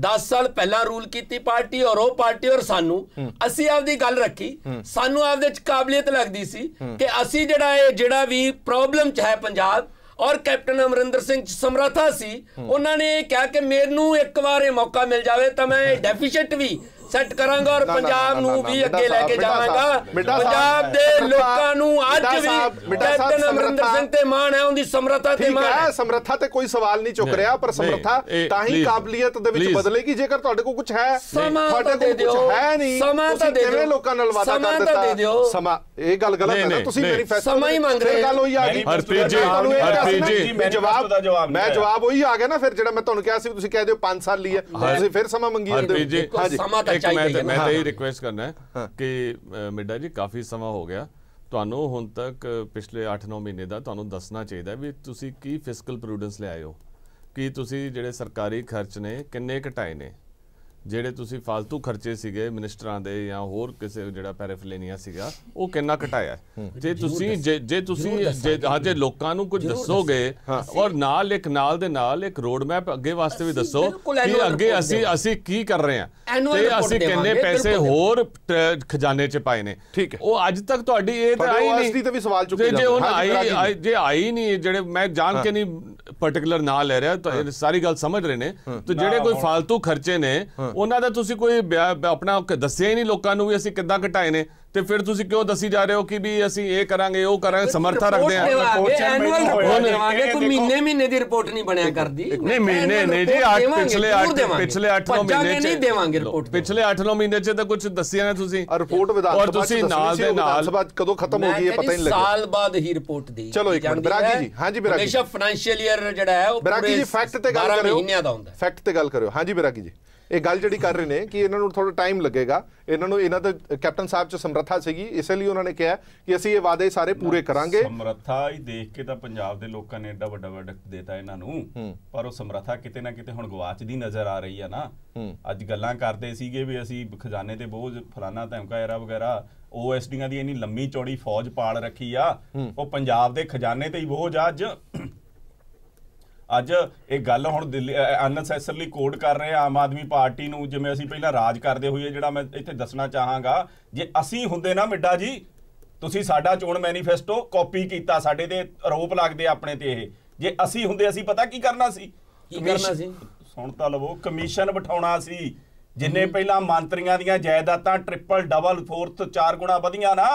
10 ਸਾਲ ਪਹਿਲਾਂ ਰੂਲ ਕੀਤੀ ਪਾਰਟੀ ਔਰ ਉਹ ਪਾਰਟੀ ਔਰ ਸਾਨੂੰ ਅਸੀਂ ਆਪਦੀ ਗੱਲ ਰੱਖੀ ਸਾਨੂੰ ਆਪਦੇ ਚ ਕਾਬਲੀਅਤ ਲੱਗਦੀ ਸੀ ਕਿ ਅਸੀਂ ਜਿਹੜਾ ਵੀ ਪ੍ਰੋਬਲਮ ਚ ਹੈ ਪੰਜਾਬ ਔਰ ਕੈਪਟਨ ਅਮਰਿੰਦਰ ਸਿੰਘ ਸਮਰੱਥਾ ਸੀ ਉਹਨਾਂ ਨੇ ਕਿਹਾ ਕਿ ਮੈਨੂੰ ਇੱਕ ਵਾਰ ਇਹ ਮੌਕਾ ਮਿਲ ਜਾਵੇ ਤਾਂ ਮੈਂ ਡੈਫੀਸਿਟ ਵੀ ਸੈੱਟ ਕਰਾਂਗਾ ਔਰ ਪੰਜਾਬ ਨੂੰ ਵੀ ਅੱਗੇ ਲੈ ਕੇ ਜਾਵਾਂਗਾ ਪੰਜਾਬ ਦੇ ਲੋਕਾਂ ਨੂੰ ਕੈਪਟਨ ਅਮਰਿੰਦਰ ਸਿੰਘ ਤੇ ਮਾਣ ਹੈ, ਉਹਦੀ ਸਮਰੱਥਾ ਤੇ ਮਾਣ ਹੈ। ਸਮਰੱਥਾ ਤੇ ਕੋਈ ਸਵਾਲ ਨਹੀਂ ਚੁੱਕ ਰਿਹਾ, ਪਰ ਸਮਰੱਥਾ ਤਾਂ ਹੀ ਕਾਬਲੀਅਤ ਦੇ ਵਿੱਚ ਬਦਲੇਗੀ ਜੇਕਰ ਤੁਹਾਡੇ ਕੋਲ ਕੁਝ ਹੈ। ਤੁਹਾਡੇ ਕੋਲ ਕੁਝ ਹੈ ਨਹੀਂ, ਤੁਸੀਂ ਕਿਵੇਂ ਲੋਕਾਂ ਨਾਲ ਵਾਅਦਾ ਕਰ ਦਿੱਤਾ? ਸਮਾਂ, ਇਹ ਗੱਲ ਗਲਤ ਹੈ ਨਾ, ਤੁਸੀਂ ਮੈਨੀਫੈਸਟੋ ਸਮਾਂ ਹੀ ਮੰਗ ਰਹੇ। ਗੱਲ ਹੋਈ ਆ ਗਈ, ਮੈਂ ਜਵਾਬ ਉਹੀ ਆ ਗਿਆ ਨਾ ਫਿਰ ਜਿਹੜਾ ਮੈਂ ਤੁਹਾਨੂੰ ਕਿਹਾ ਸੀ, ਤੁਸੀਂ ਕਹਿ ਦਿਓ 5 ਸਾਲ ਲਈ ਹੈ, ਤੁਸੀਂ ਫਿਰ ਸਮਾਂ ਮੰਗੀ ਜਾਂਦੇ ਹੋ। ਸਮਾਂ ਤਾਂ ਚਾਹੀਦਾ। ਮੈਂ ਤਾਂ ਇਹ ਰਿਕੁਐਸਟ ਕਰਨਾ ਹੈ ਕਿ ਮਿੱਡਾ ਜੀ ਕਾਫੀ ਸਮਾਂ ਹੋ ਗਿਆ ਤੁਹਾਨੂੰ, ਹੁਣ ਤੱਕ ਪਿਛਲੇ 8-9 ਮਹੀਨੇ ਦਾ ਤੁਹਾਨੂੰ ਦੱਸਣਾ ਚਾਹੀਦਾ ਵੀ ਤੁਸੀਂ ਕੀ ਫਿਸਕਲ ਪ੍ਰੂਡੈਂਸ ਲਿਆਏ ਹੋ, ਕਿ ਤੁਸੀਂ ਜਿਹੜੇ ਸਰਕਾਰੀ ਖਰਚ ਨੇ ਕਿੰਨੇ ਘਟਾਏ ਨੇ, ਜਿਹੜੇ ਤੁਸੀਂ ਫालतू ਖਰਚੇ ਸੀਗੇ ਮਿਨਿਸਟਰਾਂ ਦੇ ਜਾਂ ਹੋਰ ਕਿਸੇ ਜਿਹੜਾ ਪੈਰਾਫਲੇਨੀਆ ਸੀਗਾ ਉਹ ਕਿੰਨਾ ਘਟਾਇਆ। ਜੇ ਤੁਸੀਂ ਜੇ ਤੁਸੀਂ ਜੇ ਲੋਕਾਂ ਨੂੰ ਕੁਝ ਦੱਸੋਗੇ ਔਰ ਨਾਲ ਦੇ ਨਾਲ ਇੱਕ ਰੋਡ ਮੈਪ ਅੱਗੇ ਵਾਸਤੇ ਵੀ ਦੱਸੋ ਕਿ ਅੱਗੇ ਅਸੀਂ ਕੀ ਕਰ ਰਹੇ ਹਾਂ ਤੇ ਅਸੀਂ ਕਿੰਨੇ ਪੈਸੇ ਹੋਰ ਖਜ਼ਾਨੇ 'ਚ ਪਾਏ ਨੇ। ਠੀਕ ਹੈ, ਉਹ ਅੱਜ ਤੱਕ ਤੁਹਾਡੀ ਇਹ ਤਾਂ ਆਈ ਨਹੀਂ ਤੇ ਵੀ ਸਵਾਲ ਚੁੱਕੇ ਜੇ ਹੁਣ ਜੇ ਆਈ ਨਹੀਂ, ਜਿਹੜੇ ਮੈਂ ਜਾਣ ਕੇ ਨਹੀਂ ਪਾਰਟਿਕੂਲਰ ਨਾਂ ਲੈ ਰਿਹਾ ਤਾਂ ਸਾਰੀ ਗੱਲ ਸਮਝ ਰਹੇ ਨੇ, ਤੇ ਜਿਹੜੇ ਕੋਈ ਫालतू ਖਰਚੇ ਨੇ ਉਹਨਾਂ ਦਾ ਤੁਸੀਂ ਕੋਈ ਆਪਣਾ ਦੱਸਿਆ ਹੀ ਨਹੀਂ ਲੋਕਾਂ ਨੂੰ ਵੀ ਅਸੀਂ ਕਿੱਦਾਂ ਘਟਾਏ ਨੇ, ਤੇ ਫਿਰ ਤੁਸੀਂ ਕਿਉਂ ਦੱਸੀ ਜਾ ਰਹੇ ਹੋ ਕਿ ਵੀ ਅਸੀਂ ਇਹ ਕਰਾਂਗੇ ਉਹ ਕਰਾਂਗੇ, ਸਮਰੱਥਾ ਰੱਖਦੇ ਆ। ਕੋਈ ਮਹੀਨੇ ਦੀ ਰਿਪੋਰਟ ਨਹੀਂ ਬਣਿਆ ਕਰਦੀ। ਨਹੀਂ ਮਹੀਨੇ ਨਹੀਂ ਜੀ, ਪਿਛਲੇ 8-9 ਮਹੀਨੇ ਨਹੀਂ ਦੇਵਾਂਗੇ ਰਿਪੋਰਟ, ਪਿਛਲੇ 8-9 ਮਹੀਨੇ ਚ ਤਾਂ ਕੁਝ ਦੱਸਿਆ ਨਾ ਤੁਸੀਂ ਰਿਪੋਰਟ ਵਿਧਾਨ ਔਰ ਤੁਸੀਂ ਨਾਲ ਸਭਾ ਕਦੋਂ ਖਤਮ ਹੋ ਗਈ ਹੈ ਪਤਾ ਹੀ ਨਹੀਂ ਲੱਗਿਆ, ਸਾਲ ਬਾਅਦ ਹੀ ਰਿਪੋਰਟ ਦੀ। ਚਲੋ ਇੱਕ ਮਿੰਟ ਬਰਾਗੀ ਜੀ, ਹਾਂਜੀ ਬਰਾਗੀ, ਹਮੇਸ਼ਾ ਫਾਈਨੈਂਸ਼ੀਅਲ ਈਅਰ ਜਿਹੜਾ ਹੈ ਉਹ ਬਰਾਗੀ ਜੀ ਫੈਕਟ ਤੇ ਗੱਲ ਕਰਿਓ, ਮਹੀਨਿਆਂ ਦਾ ਹੁੰਦਾ, ਫੈਕਟ ਤੇ ਗੱਲ ਕਰਿਓ। ਹਾਂਜੀ ਬਰਾਗੀ ਜੀ, ਇਹ ਗੱਲ ਜਿਹੜੀ ਕਰ ਰਹੇ ਨੇ ਕਿ ਇਹਨਾਂ ਨੂੰ ਥੋੜਾ ਟਾਈਮ ਲੱਗੇਗਾ, ਇਹਨਾਂ ਦੇ ਕੈਪਟਨ ਸਾਹਿਬ 'ਚ ਸਮਰੱਥਾ ਸੀਗੀ, ਇਸ ਲਈ ਉਹਨਾਂ ਨੇ ਕਿਹਾ ਕਿ ਅਸੀਂ ਇਹ ਵਾਅਦੇ ਸਾਰੇ ਪੂਰੇ ਕਰਾਂਗੇ। ਸਮਰੱਥਾ ਹੀ ਦੇਖ ਕੇ ਤਾਂ ਪੰਜਾਬ ਦੇ ਲੋਕਾਂ ਨੇ ਐਡਾ ਵੱਡਾ ਵਰਡਿਕਟ ਦੇਤਾ ਇਹਨਾਂ ਨੂੰ, ਪਰ ਉਹ ਸਮਰੱਥਾ ਕਿਤੇ ਨਾ ਕਿਤੇ ਹੁਣ ਗਵਾਚਦੀ ਨਜ਼ਰ ਆ ਰਹੀ ਆ ਨਾ। ਅੱਜ ਗੱਲਾਂ ਕਰਦੇ ਸੀਗੇ ਵੀ ਅਸੀਂ ਖਜ਼ਾਨੇ ਤੇ ਬੋਝ ਫਲਾਨਾ ਧਮਕਾ ਐਰਾ ਵਗੈਰਾ, OSDਆਂ ਦੀ ਇੰਨੀ ਲੰਮੀ ਚੌੜੀ ਫੌਜ ਪਾਲ ਰੱਖੀ ਆ, ਉਹ ਪੰਜਾਬ ਦੇ ਖਜ਼ਾਨੇ ਤੇ ਹੀ ਬੋਝ ਆ। ਅੱਜ ਇਹ ਗੱਲ ਹੁਣ ਦਿੱਲੀ ਅਨਸੈਸਰਲੀ ਕੋਡ ਕਰ ਰਹੇ ਆਮ ਆਦਮੀ ਪਾਰਟੀ ਨੂੰ, ਜਿਵੇਂ ਅਸੀਂ ਪਹਿਲਾਂ ਰਾਜ ਕਰਦੇ ਹੋਈਏ। ਜਿਹੜਾ ਮੈਂ ਇੱਥੇ ਦੱਸਣਾ ਚਾਹਾਂਗਾ, ਜੇ ਅਸੀਂ ਹੁੰਦੇ ਨਾ ਮਿੱਡਾ ਜੀ, ਤੁਸੀਂ ਸਾਡਾ ਚੋਣ ਮੈਨੀਫੈਸਟੋ ਕਾਪੀ ਕੀਤਾ, ਸਾਡੇ ਤੇ ਆਰੋਪ ਲੱਗਦੇ ਆਪਣੇ ਤੇ, ਇਹ ਜੇ ਅਸੀਂ ਹੁੰਦੇ ਅਸੀਂ ਪਤਾ ਕੀ ਕਰਨਾ ਸੀ? ਸੁਣ ਤਾਂ ਲਵੋ, ਕਮਿਸ਼ਨ ਬਿਠਾਉਣਾ ਸੀ। ਜਿੰਨੇ ਪਹਿਲਾਂ ਮੰਤਰੀਆਂ ਦੀਆਂ ਜਾਇਦਾਦਾਂ ਟ੍ਰਿਪਲ ਡਬਲ 4 ਗੁਣਾ ਵਧੀਆਂ ਨਾ,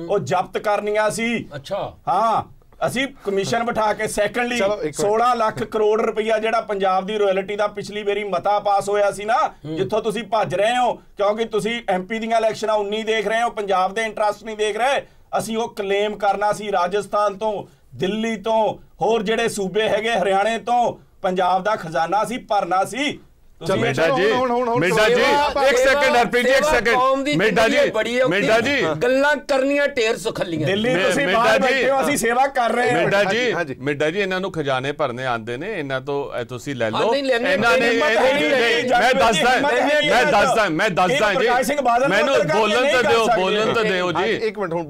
ਉਹ ਜ਼ਬਤ ਕਰਨੀਆਂ ਸੀ। ਅੱਛਾ, ਹਾਂ, ਅਸੀਂ ਕਮਿਸ਼ਨ ਬਿਠਾ ਕੇ ਸੈਕੰਡਲੀ 16 ਲੱਖ ਕਰੋੜ ਰੁਪਈਆ ਜਿਹੜਾ ਪੰਜਾਬ ਦੀ ਰਾਇਲਟੀ ਦਾ ਪਿਛਲੀ ਵਾਰੀ ਮਤਾ ਪਾਸ ਹੋਇਆ ਸੀ ਨਾ, ਜਿੱਥੋਂ ਤੁਸੀਂ ਭੱਜ ਰਹੇ ਹੋ ਕਿਉਂਕਿ ਤੁਸੀਂ MP ਦੀਆਂ ਇਲੈਕਸ਼ਨਾਂ 19 ਦੇਖ ਰਹੇ ਹੋ, ਪੰਜਾਬ ਦੇ ਇੰਟਰਸਟ ਨਹੀਂ ਦੇਖ ਰਹੇ। ਅਸੀਂ ਉਹ ਕਲੇਮ ਕਰਨਾ ਸੀ ਰਾਜਸਥਾਨ ਤੋਂ, ਦਿੱਲੀ ਤੋਂ, ਹੋਰ ਜਿਹੜੇ ਸੂਬੇ ਹੈਗੇ ਹਰਿਆਣੇ ਤੋਂ, ਪੰਜਾਬ ਦਾ ਖਜ਼ਾਨਾ ਸੀ ਭਰਨਾ ਸੀ। ਮਿੱਡਾ ਜੀ ਇੱਕ ਸੈਕਿੰਡ ਹਰਪ੍ਰੀਤ ਜੀ, ਇੱਕ ਸੈਕਿੰਡ ਮਿੱਡਾ ਜੀ ਗੱਲਾਂ ਕਰਨੀਆਂ ਢੇਰ ਸੁਖੱਲੀਆਂ। ਦਿੱਲੀ ਤੁਸੀਂ ਬਾਹਰ ਬੈਠੇ ਹੋ, ਅਸੀਂ ਸੇਵਾ ਕਰ ਰਹੇ ਹਾਂ। ਮਿੱਡਾ ਜੀ ਇਹਨਾਂ ਨੂੰ ਖਜ਼ਾਨੇ ਭਰਨੇ ਆਉਂਦੇ ਨੇ, ਇਹਨਾਂ ਤੋਂ ਤੁਸੀਂ ਲੈ ਲਓ। ਇਹਨਾਂ ਨੇ ਮੈਂ ਦੱਸਦਾ ਜੀ, ਮੈਨੂੰ ਬੋਲਣ ਤਾਂ ਦਿਓ ਜੀ।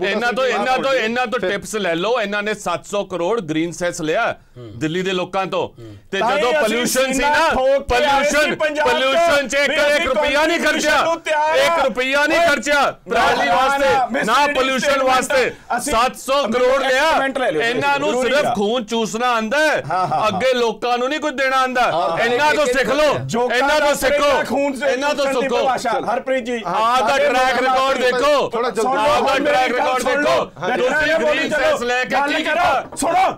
ਇਹਨਾਂ ਤੋਂ ਟਿਪਸ ਲੈ ਲਓ। ਇਹਨਾਂ ਨੇ 700 ਕਰੋੜ ਗ੍ਰੀਨ ਸੈਸ ਲਿਆ ਦਿੱਲੀ ਦੇ ਲੋਕਾਂ ਤੋਂ, ਤੇ ਜਦੋਂ ਪੋਲਿਊਸ਼ਨ ਸੀ ਨਾ, ਪੋਲਿਊਸ਼ਨ ਚ 1 ਰੁਪਿਆ ਨਹੀਂ ਖਰਚਿਆ, 1 ਰੁਪਿਆ ਨਹੀਂ ਖਰਚਿਆ ਪਰਾਲੀ ਵਾਸਤੇ ਨਾ ਪੋਲਿਊਸ਼ਨ ਵਾਸਤੇ। 700 ਕਰੋੜ ਲਿਆ। ਇਹਨਾਂ ਨੂੰ ਸਿਰਫ ਖੂਨ ਚੂਸਣਾ ਆਂਦਾ, ਅੱਗੇ ਲੋਕਾਂ ਨੂੰ ਨਹੀਂ ਕੁਝ ਦੇਣਾ ਆਂਦਾ। ਇਹਨਾਂ ਤੋਂ ਸਿੱਖ ਲਓ, ਇਹਨਾਂ ਤੋਂ ਸਿੱਖੋ, ਇਹਨਾਂ ਤੋਂ ਸਿੱਖੋ। ਹਰਪ੍ਰੀਤ ਜੀ ਆਹ ਦਾ ਟਰੈਕ ਰਿਕਾਰਡ ਦੇਖੋ, ਆਹ ਦਾ ਟਰੈਕ ਰਿਕਾਰਡ ਦੇਖੋ। ਤੁਸੀਂ ਗ੍ਰੀਨ ਸੈਸ ਲੈ ਕੇ ਕੀ ਕੀਤਾ?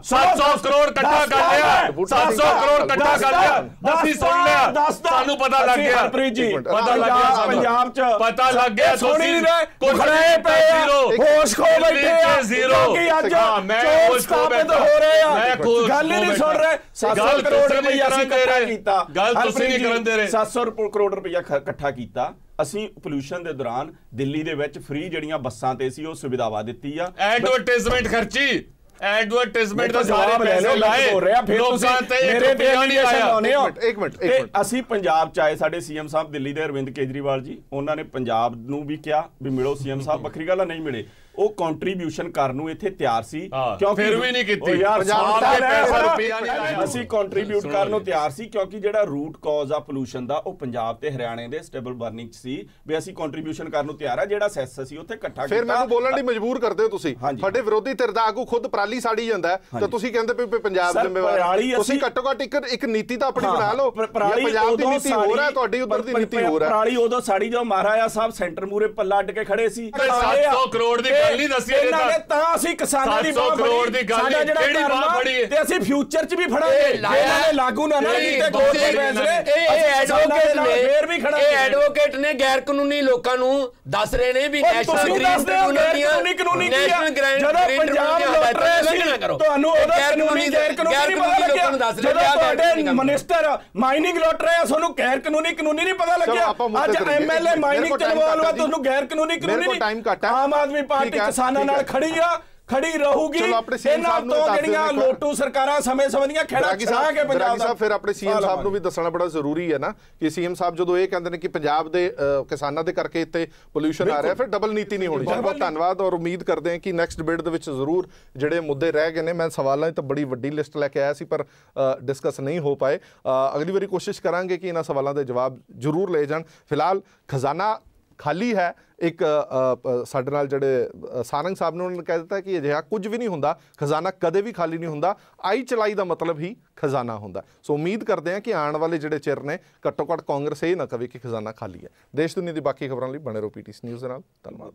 700 ਕਰੋੜ ਇਕੱਠਾ ਕਰ ਲਿਆ, 700 ਕਰੋੜ ਇਕੱਠਾ ਕਰ ਲਿਆ। ਅਸੀਂ ਸੁਣ ਲਿਆ, ਸਾਨੂੰ ਪਤਾ ਲੱਗ ਗਿਆ। ਹਰਪ੍ਰੀਤ ਜੀ ਪਤਾ ਲੱਗ ਗਿਆ, ਪੰਜਾਬ ਚ ਪਤਾ ਲੱਗ ਗਿਆ। ਤੁਸੀਂ ਖੜੇ ਪਏ ਆ, ਹੋਸ਼ ਖੋ ਬੈਠੇ ਆ, ਕਿਉਂਕਿ ਅੱਜ ਚੋਰ ਸਥਾਪਿਤ ਹੋ ਰਹੇ ਆ। ਗੱਲ ਹੀ ਨਹੀਂ ਸੁਣ ਰਹੇ। 700 ਕਰੋੜ ਰੁਪਈਆ ਅਸੀਂ ਇਕੱਠਾ ਕੀਤਾ। ਗੱਲ ਤੁਸੀਂ ਨਹੀਂ ਕਰਨ ਦੇ ਰਹੇ। 700 ਕਰੋੜ ਰੁਪਈਆ ਇਕੱਠਾ ਕੀਤਾ। ਅਸੀਂ ਪੋਲਿਊਸ਼ਨ ਦੇ ਦੌਰਾਨ ਦਿੱਲੀ ਦੇ ਵਿੱਚ ਫ੍ਰੀ ਜਿਹੜੀਆਂ ਬੱਸਾਂ ਤੇ ਸੀ ਉਹ ਸੁਵਿਧਾਵਾਂ ਦਿੱਤੀ ਆ। ਐਡਵਰਟਾਈਜ਼ਮੈਂਟ ਖਰਚੀ, ਐਡਵਰਟਾਈਜ਼ਮੈਂਟ ਦਾ ਸਾਰੇ ਪੈਸੇ ਲਾਏ ਲੋਕਾਂ ਤੇ ਮੇਰੇ ਤੇ ਐਲੀਗੇਸ਼ਨ ਲਾਉਨੇ ਹੋ। ਇੱਕ ਮਿੰਟ ਅਸੀਂ ਪੰਜਾਬ ਚ ਆਏ, ਸਾਡੇ CM ਸਾਹਿਬ ਦਿੱਲੀ ਦੇ ਅਰਵਿੰਦ ਕੇਜਰੀਵਾਲ ਜੀ, ਉਹਨਾਂ ਨੇ ਪੰਜਾਬ ਨੂੰ ਵੀ ਕਿਹਾ ਵੀ ਮਿਲੋ CM ਸਾਹਿਬ, ਵੱਖਰੀ ਗੱਲ ਨਹੀਂ ਮਿਲੇ। ਉਹ ਕੰਟਰੀਬਿਊਸ਼ਨ ਕਰਨ ਨੂੰ ਇੱਥੇ ਤਿਆਰ ਸੀ, ਕਿਉਂਕਿ ਫਿਰ ਵੀ ਨਹੀਂ ਕੀਤੀ। ਅਸੀਂ ਕੰਟਰੀਬਿਊਟ ਕਰਨ ਨੂੰ ਤਿਆਰ ਸੀ ਕਿਉਂਕਿ ਜਿਹੜਾ ਰੂਟ ਕਾਜ਼ ਆ ਪੋਲੂਸ਼ਨ ਦਾ ਉਹ ਪੰਜਾਬ ਤੇ ਹਰਿਆਣੇ ਦੇ ਸਟੇਬਲ ਬਰਨਿੰਗ ਚ ਸੀ, ਵੀ ਅਸੀਂ ਕੰਟਰੀਬਿਊਸ਼ਨ ਕਰਨ ਨੂੰ ਤਿਆਰ ਆ। ਜਿਹੜਾ ਸੈਸ ਸੀ ਉੱਥੇ ਇਕੱਠਾ ਕੀਤਾ। ਫਿਰ ਮੈਨੂੰ ਬੋਲਣ ਲਈ ਮਜਬੂਰ ਕਰਦੇ ਹੋ ਤੁਸੀਂ। ਤੁਹਾਡੇ ਵਿਰੋਧੀ ਧਿਰ ਦਾ ਆਗੂ ਖੁਦ ਪਰਾਲੀ ਸਾੜੀ ਜਾਂਦਾ ਤੇ ਤੁਸੀਂ ਕਹਿੰਦੇ ਵੀ ਪੰਜਾਬ ਜ਼ਿੰਮੇਵਾਰ। ਤੁਸੀਂ ਘੱਟੋ ਘੱਟ ਇੱਕ ਨੀਤੀ ਤਾਂ ਆਪਣੀ ਬਣਾ ਲਓ। ਪੰਜਾਬ ਦੀ ਨੀਤੀ ਹੋਰ ਹੈ, ਤੁਹਾਡੀ ਉਧਰ ਦੀ ਨੀਤੀ ਹੋਰ ਹੈ। ਪਰਾਲੀ ਉਦੋਂ ਸਾੜੀ ਜੋ ਮਹਾਰਾਜਾ ਸਾਹਿਬ ਸੈਂਟਰ ਮੂਰੇ ਪੱਲਾ ਅੱਡ ਕੇ ਖੜੇ ਸੀ। 700 ਕਰੋੜ ਦੀ ਗੱਲ ਨਹੀਂ ਦੱਸੀ ਇਹਨਾਂ ਨੇ ਤਾਂ ਅਸੀਂ ਕਿਸਾਨਾਂ ਦੀ ਬਾਹ ਕਰੋੜ ਦੀ ਗੱਲ ਸਾਡਾ ਜਿਹੜਾ ਕਿਹੜੀ ਬਾਹ ਫੜੀ ਹੈ ਤੇ ਅਸੀਂ ਫਿਊਚਰ 'ਚ ਵੀ ਫੜਾਂਗੇ ਇਹਨਾਂ ਨੇ ਲਾਗੂ ਨਾ ਕੀਤੇ ਗੌਰਮੈਂਟ ਫੈਸਲੇ ਇਹ ਐਡਵੋਕੇਟ ਨੇ ਫੇਰ ਵੀ ਖੜਾਂਗੇ। ਇਹ ਐਡਵੋਕੇਟ ਨੇ ਗੈਰ ਕਾਨੂੰਨੀ ਲੋਕਾਂ ਨੂੰ ਦੱਸ ਰਹੇ ਨੇ ਵੀ ਨੈਸ਼ਨਲ ਗ੍ਰੀਨ ਕਾਨੂੰਨੀ ਕੀ ਆ? ਜਦੋਂ ਪੰਜਾਬ ਲੁੱਟ ਰਹੇ ਸੀ ਤੁਹਾਨੂੰ ਉਹਦਾ ਕਾਨੂੰਨੀ ਗੈਰ ਕਾਨੂੰਨੀ ਨਹੀਂ ਪਤਾ ਲੱਗਿਆ? ਜਦੋਂ ਤੁਹਾਡੇ ਮਿਨਿਸਟਰ ਮਾਈਨਿੰਗ ਲੁੱਟ ਰਹੇ ਆ ਤੁਹਾਨੂੰ ਗੈਰ ਕਾਨੂੰਨੀ ਨਹੀਂ ਪਤਾ ਲੱਗਿਆ? ਅੱਜ ਐਮਐਲਏ ਮਾਈਨਿੰਗ ਚ ਇਨਵੋਲਵ ਆ ਤੁਹਾਨੂੰ ਗੈਰ ਕਾਨੂੰਨੀ ਨਹੀਂ? ਆਮ ਆਦਮੀ ਪਾਰਟੀ ਕਿਸਾਨਾਂ ਨਾਲ ਖੜੀ ਰਹੂਗੀ। ਇਹਨਾਂ ਤੋਂ ਜਿਹੜੀਆਂ ਲੋਟੂ ਸਰਕਾਰਾਂ ਸਮੇਂ ਦੀਆਂ ਖੇੜਾ ਖਿਲਾ ਕੇ ਪੰਜਾਬ ਦਾ। ਫਿਰ ਆਪਣੇ ਸੀਐਮ ਸਾਹਿਬ ਨੂੰ ਵੀ ਦੱਸਣਾ ਬੜਾ ਜ਼ਰੂਰੀ ਹੈ ਨਾ ਕਿ ਸੀਐਮ ਸਾਹਿਬ ਜਦੋਂ ਇਹ ਕਹਿੰਦੇ ਨੇ ਕਿ ਪੰਜਾਬ ਦੇ ਕਿਸਾਨਾਂ ਦੇ ਕਰਕੇ ਇੱਥੇ ਪੋਲਿਊਸ਼ਨ ਆ ਰਿਹਾ, ਫਿਰ ਡਬਲ ਨੀਤੀ ਨਹੀਂ ਹੋਣੀ ਚਾਹੀਦੀ। ਬਹੁਤ ਧੰਨਵਾਦ ਔਰ ਉਮੀਦ ਕਰਦੇ ਹਾਂ ਕਿ ਨੈਕਸਟ ਡਿਬੇਟ ਦੇ ਵਿੱਚ ਜ਼ਰੂਰ ਜਿਹੜੇ ਮੁੱਦੇ ਰਹਿ ਗਏ ਨੇ, ਮੈਂ ਸਵਾਲਾਂ ਦੀ ਤਾਂ ਬੜੀ ਵੱਡੀ ਲਿਸਟ ਲੈ ਕੇ ਆਇਆ ਸੀ ਪਰ ਡਿਸਕਸ ਨਹੀਂ ਹੋ ਪਾਏ। ਅਗਲੀ ਵਾਰੀ ਕੋਸ਼ਿਸ਼ ਕਰਾਂਗੇ ਕਿ ਇਹਨਾਂ ਸਵਾਲਾਂ ਦੇ ਜਵਾਬ ਜ਼ਰੂਰ ਲਏ ਜਾਣ। ਫਿਲਹਾਲ ਖਜ਼ਾਨਾ ਖਾਲੀ ਹੈ। ਇੱਕ ਸਾਡੇ ਨਾਲ ਜਿਹੜੇ ਸਾਰੰਗ ਸਾਹਿਬ ਨੇ ਉਹਨਾਂ ਨੇ ਕਹਿ ਦਿੱਤਾ ਕਿ ਅਜਿਹਾ ਕੁਝ ਵੀ ਨਹੀਂ ਹੁੰਦਾ, ਖਜ਼ਾਨਾ ਕਦੇ ਵੀ ਖਾਲੀ ਨਹੀਂ ਹੁੰਦਾ, ਆਈ ਚਲਾਈ ਦਾ ਮਤਲਬ ਹੀ ਖਜ਼ਾਨਾ ਹੁੰਦਾ। ਸੋ ਉਮੀਦ ਕਰਦੇ ਹਾਂ ਕਿ ਆਉਣ ਵਾਲੇ ਜਿਹੜੇ ਚਿਰ ਨੇ ਘੱਟੋ ਘੱਟ ਕਾਂਗਰਸ ਇਹ ਨਾ ਕਵੇ ਕਿ ਖਜ਼ਾਨਾ ਖਾਲੀ ਹੈ। ਦੇਸ਼ ਦੁਨੀਆ ਦੀ ਬਾਕੀ ਖਬਰਾਂ ਲਈ ਬਣੇ ਰਹੋ PTC ਨਿਊਜ਼ ਦੇ ਨਾਲ। ਧੰਨਵਾਦ।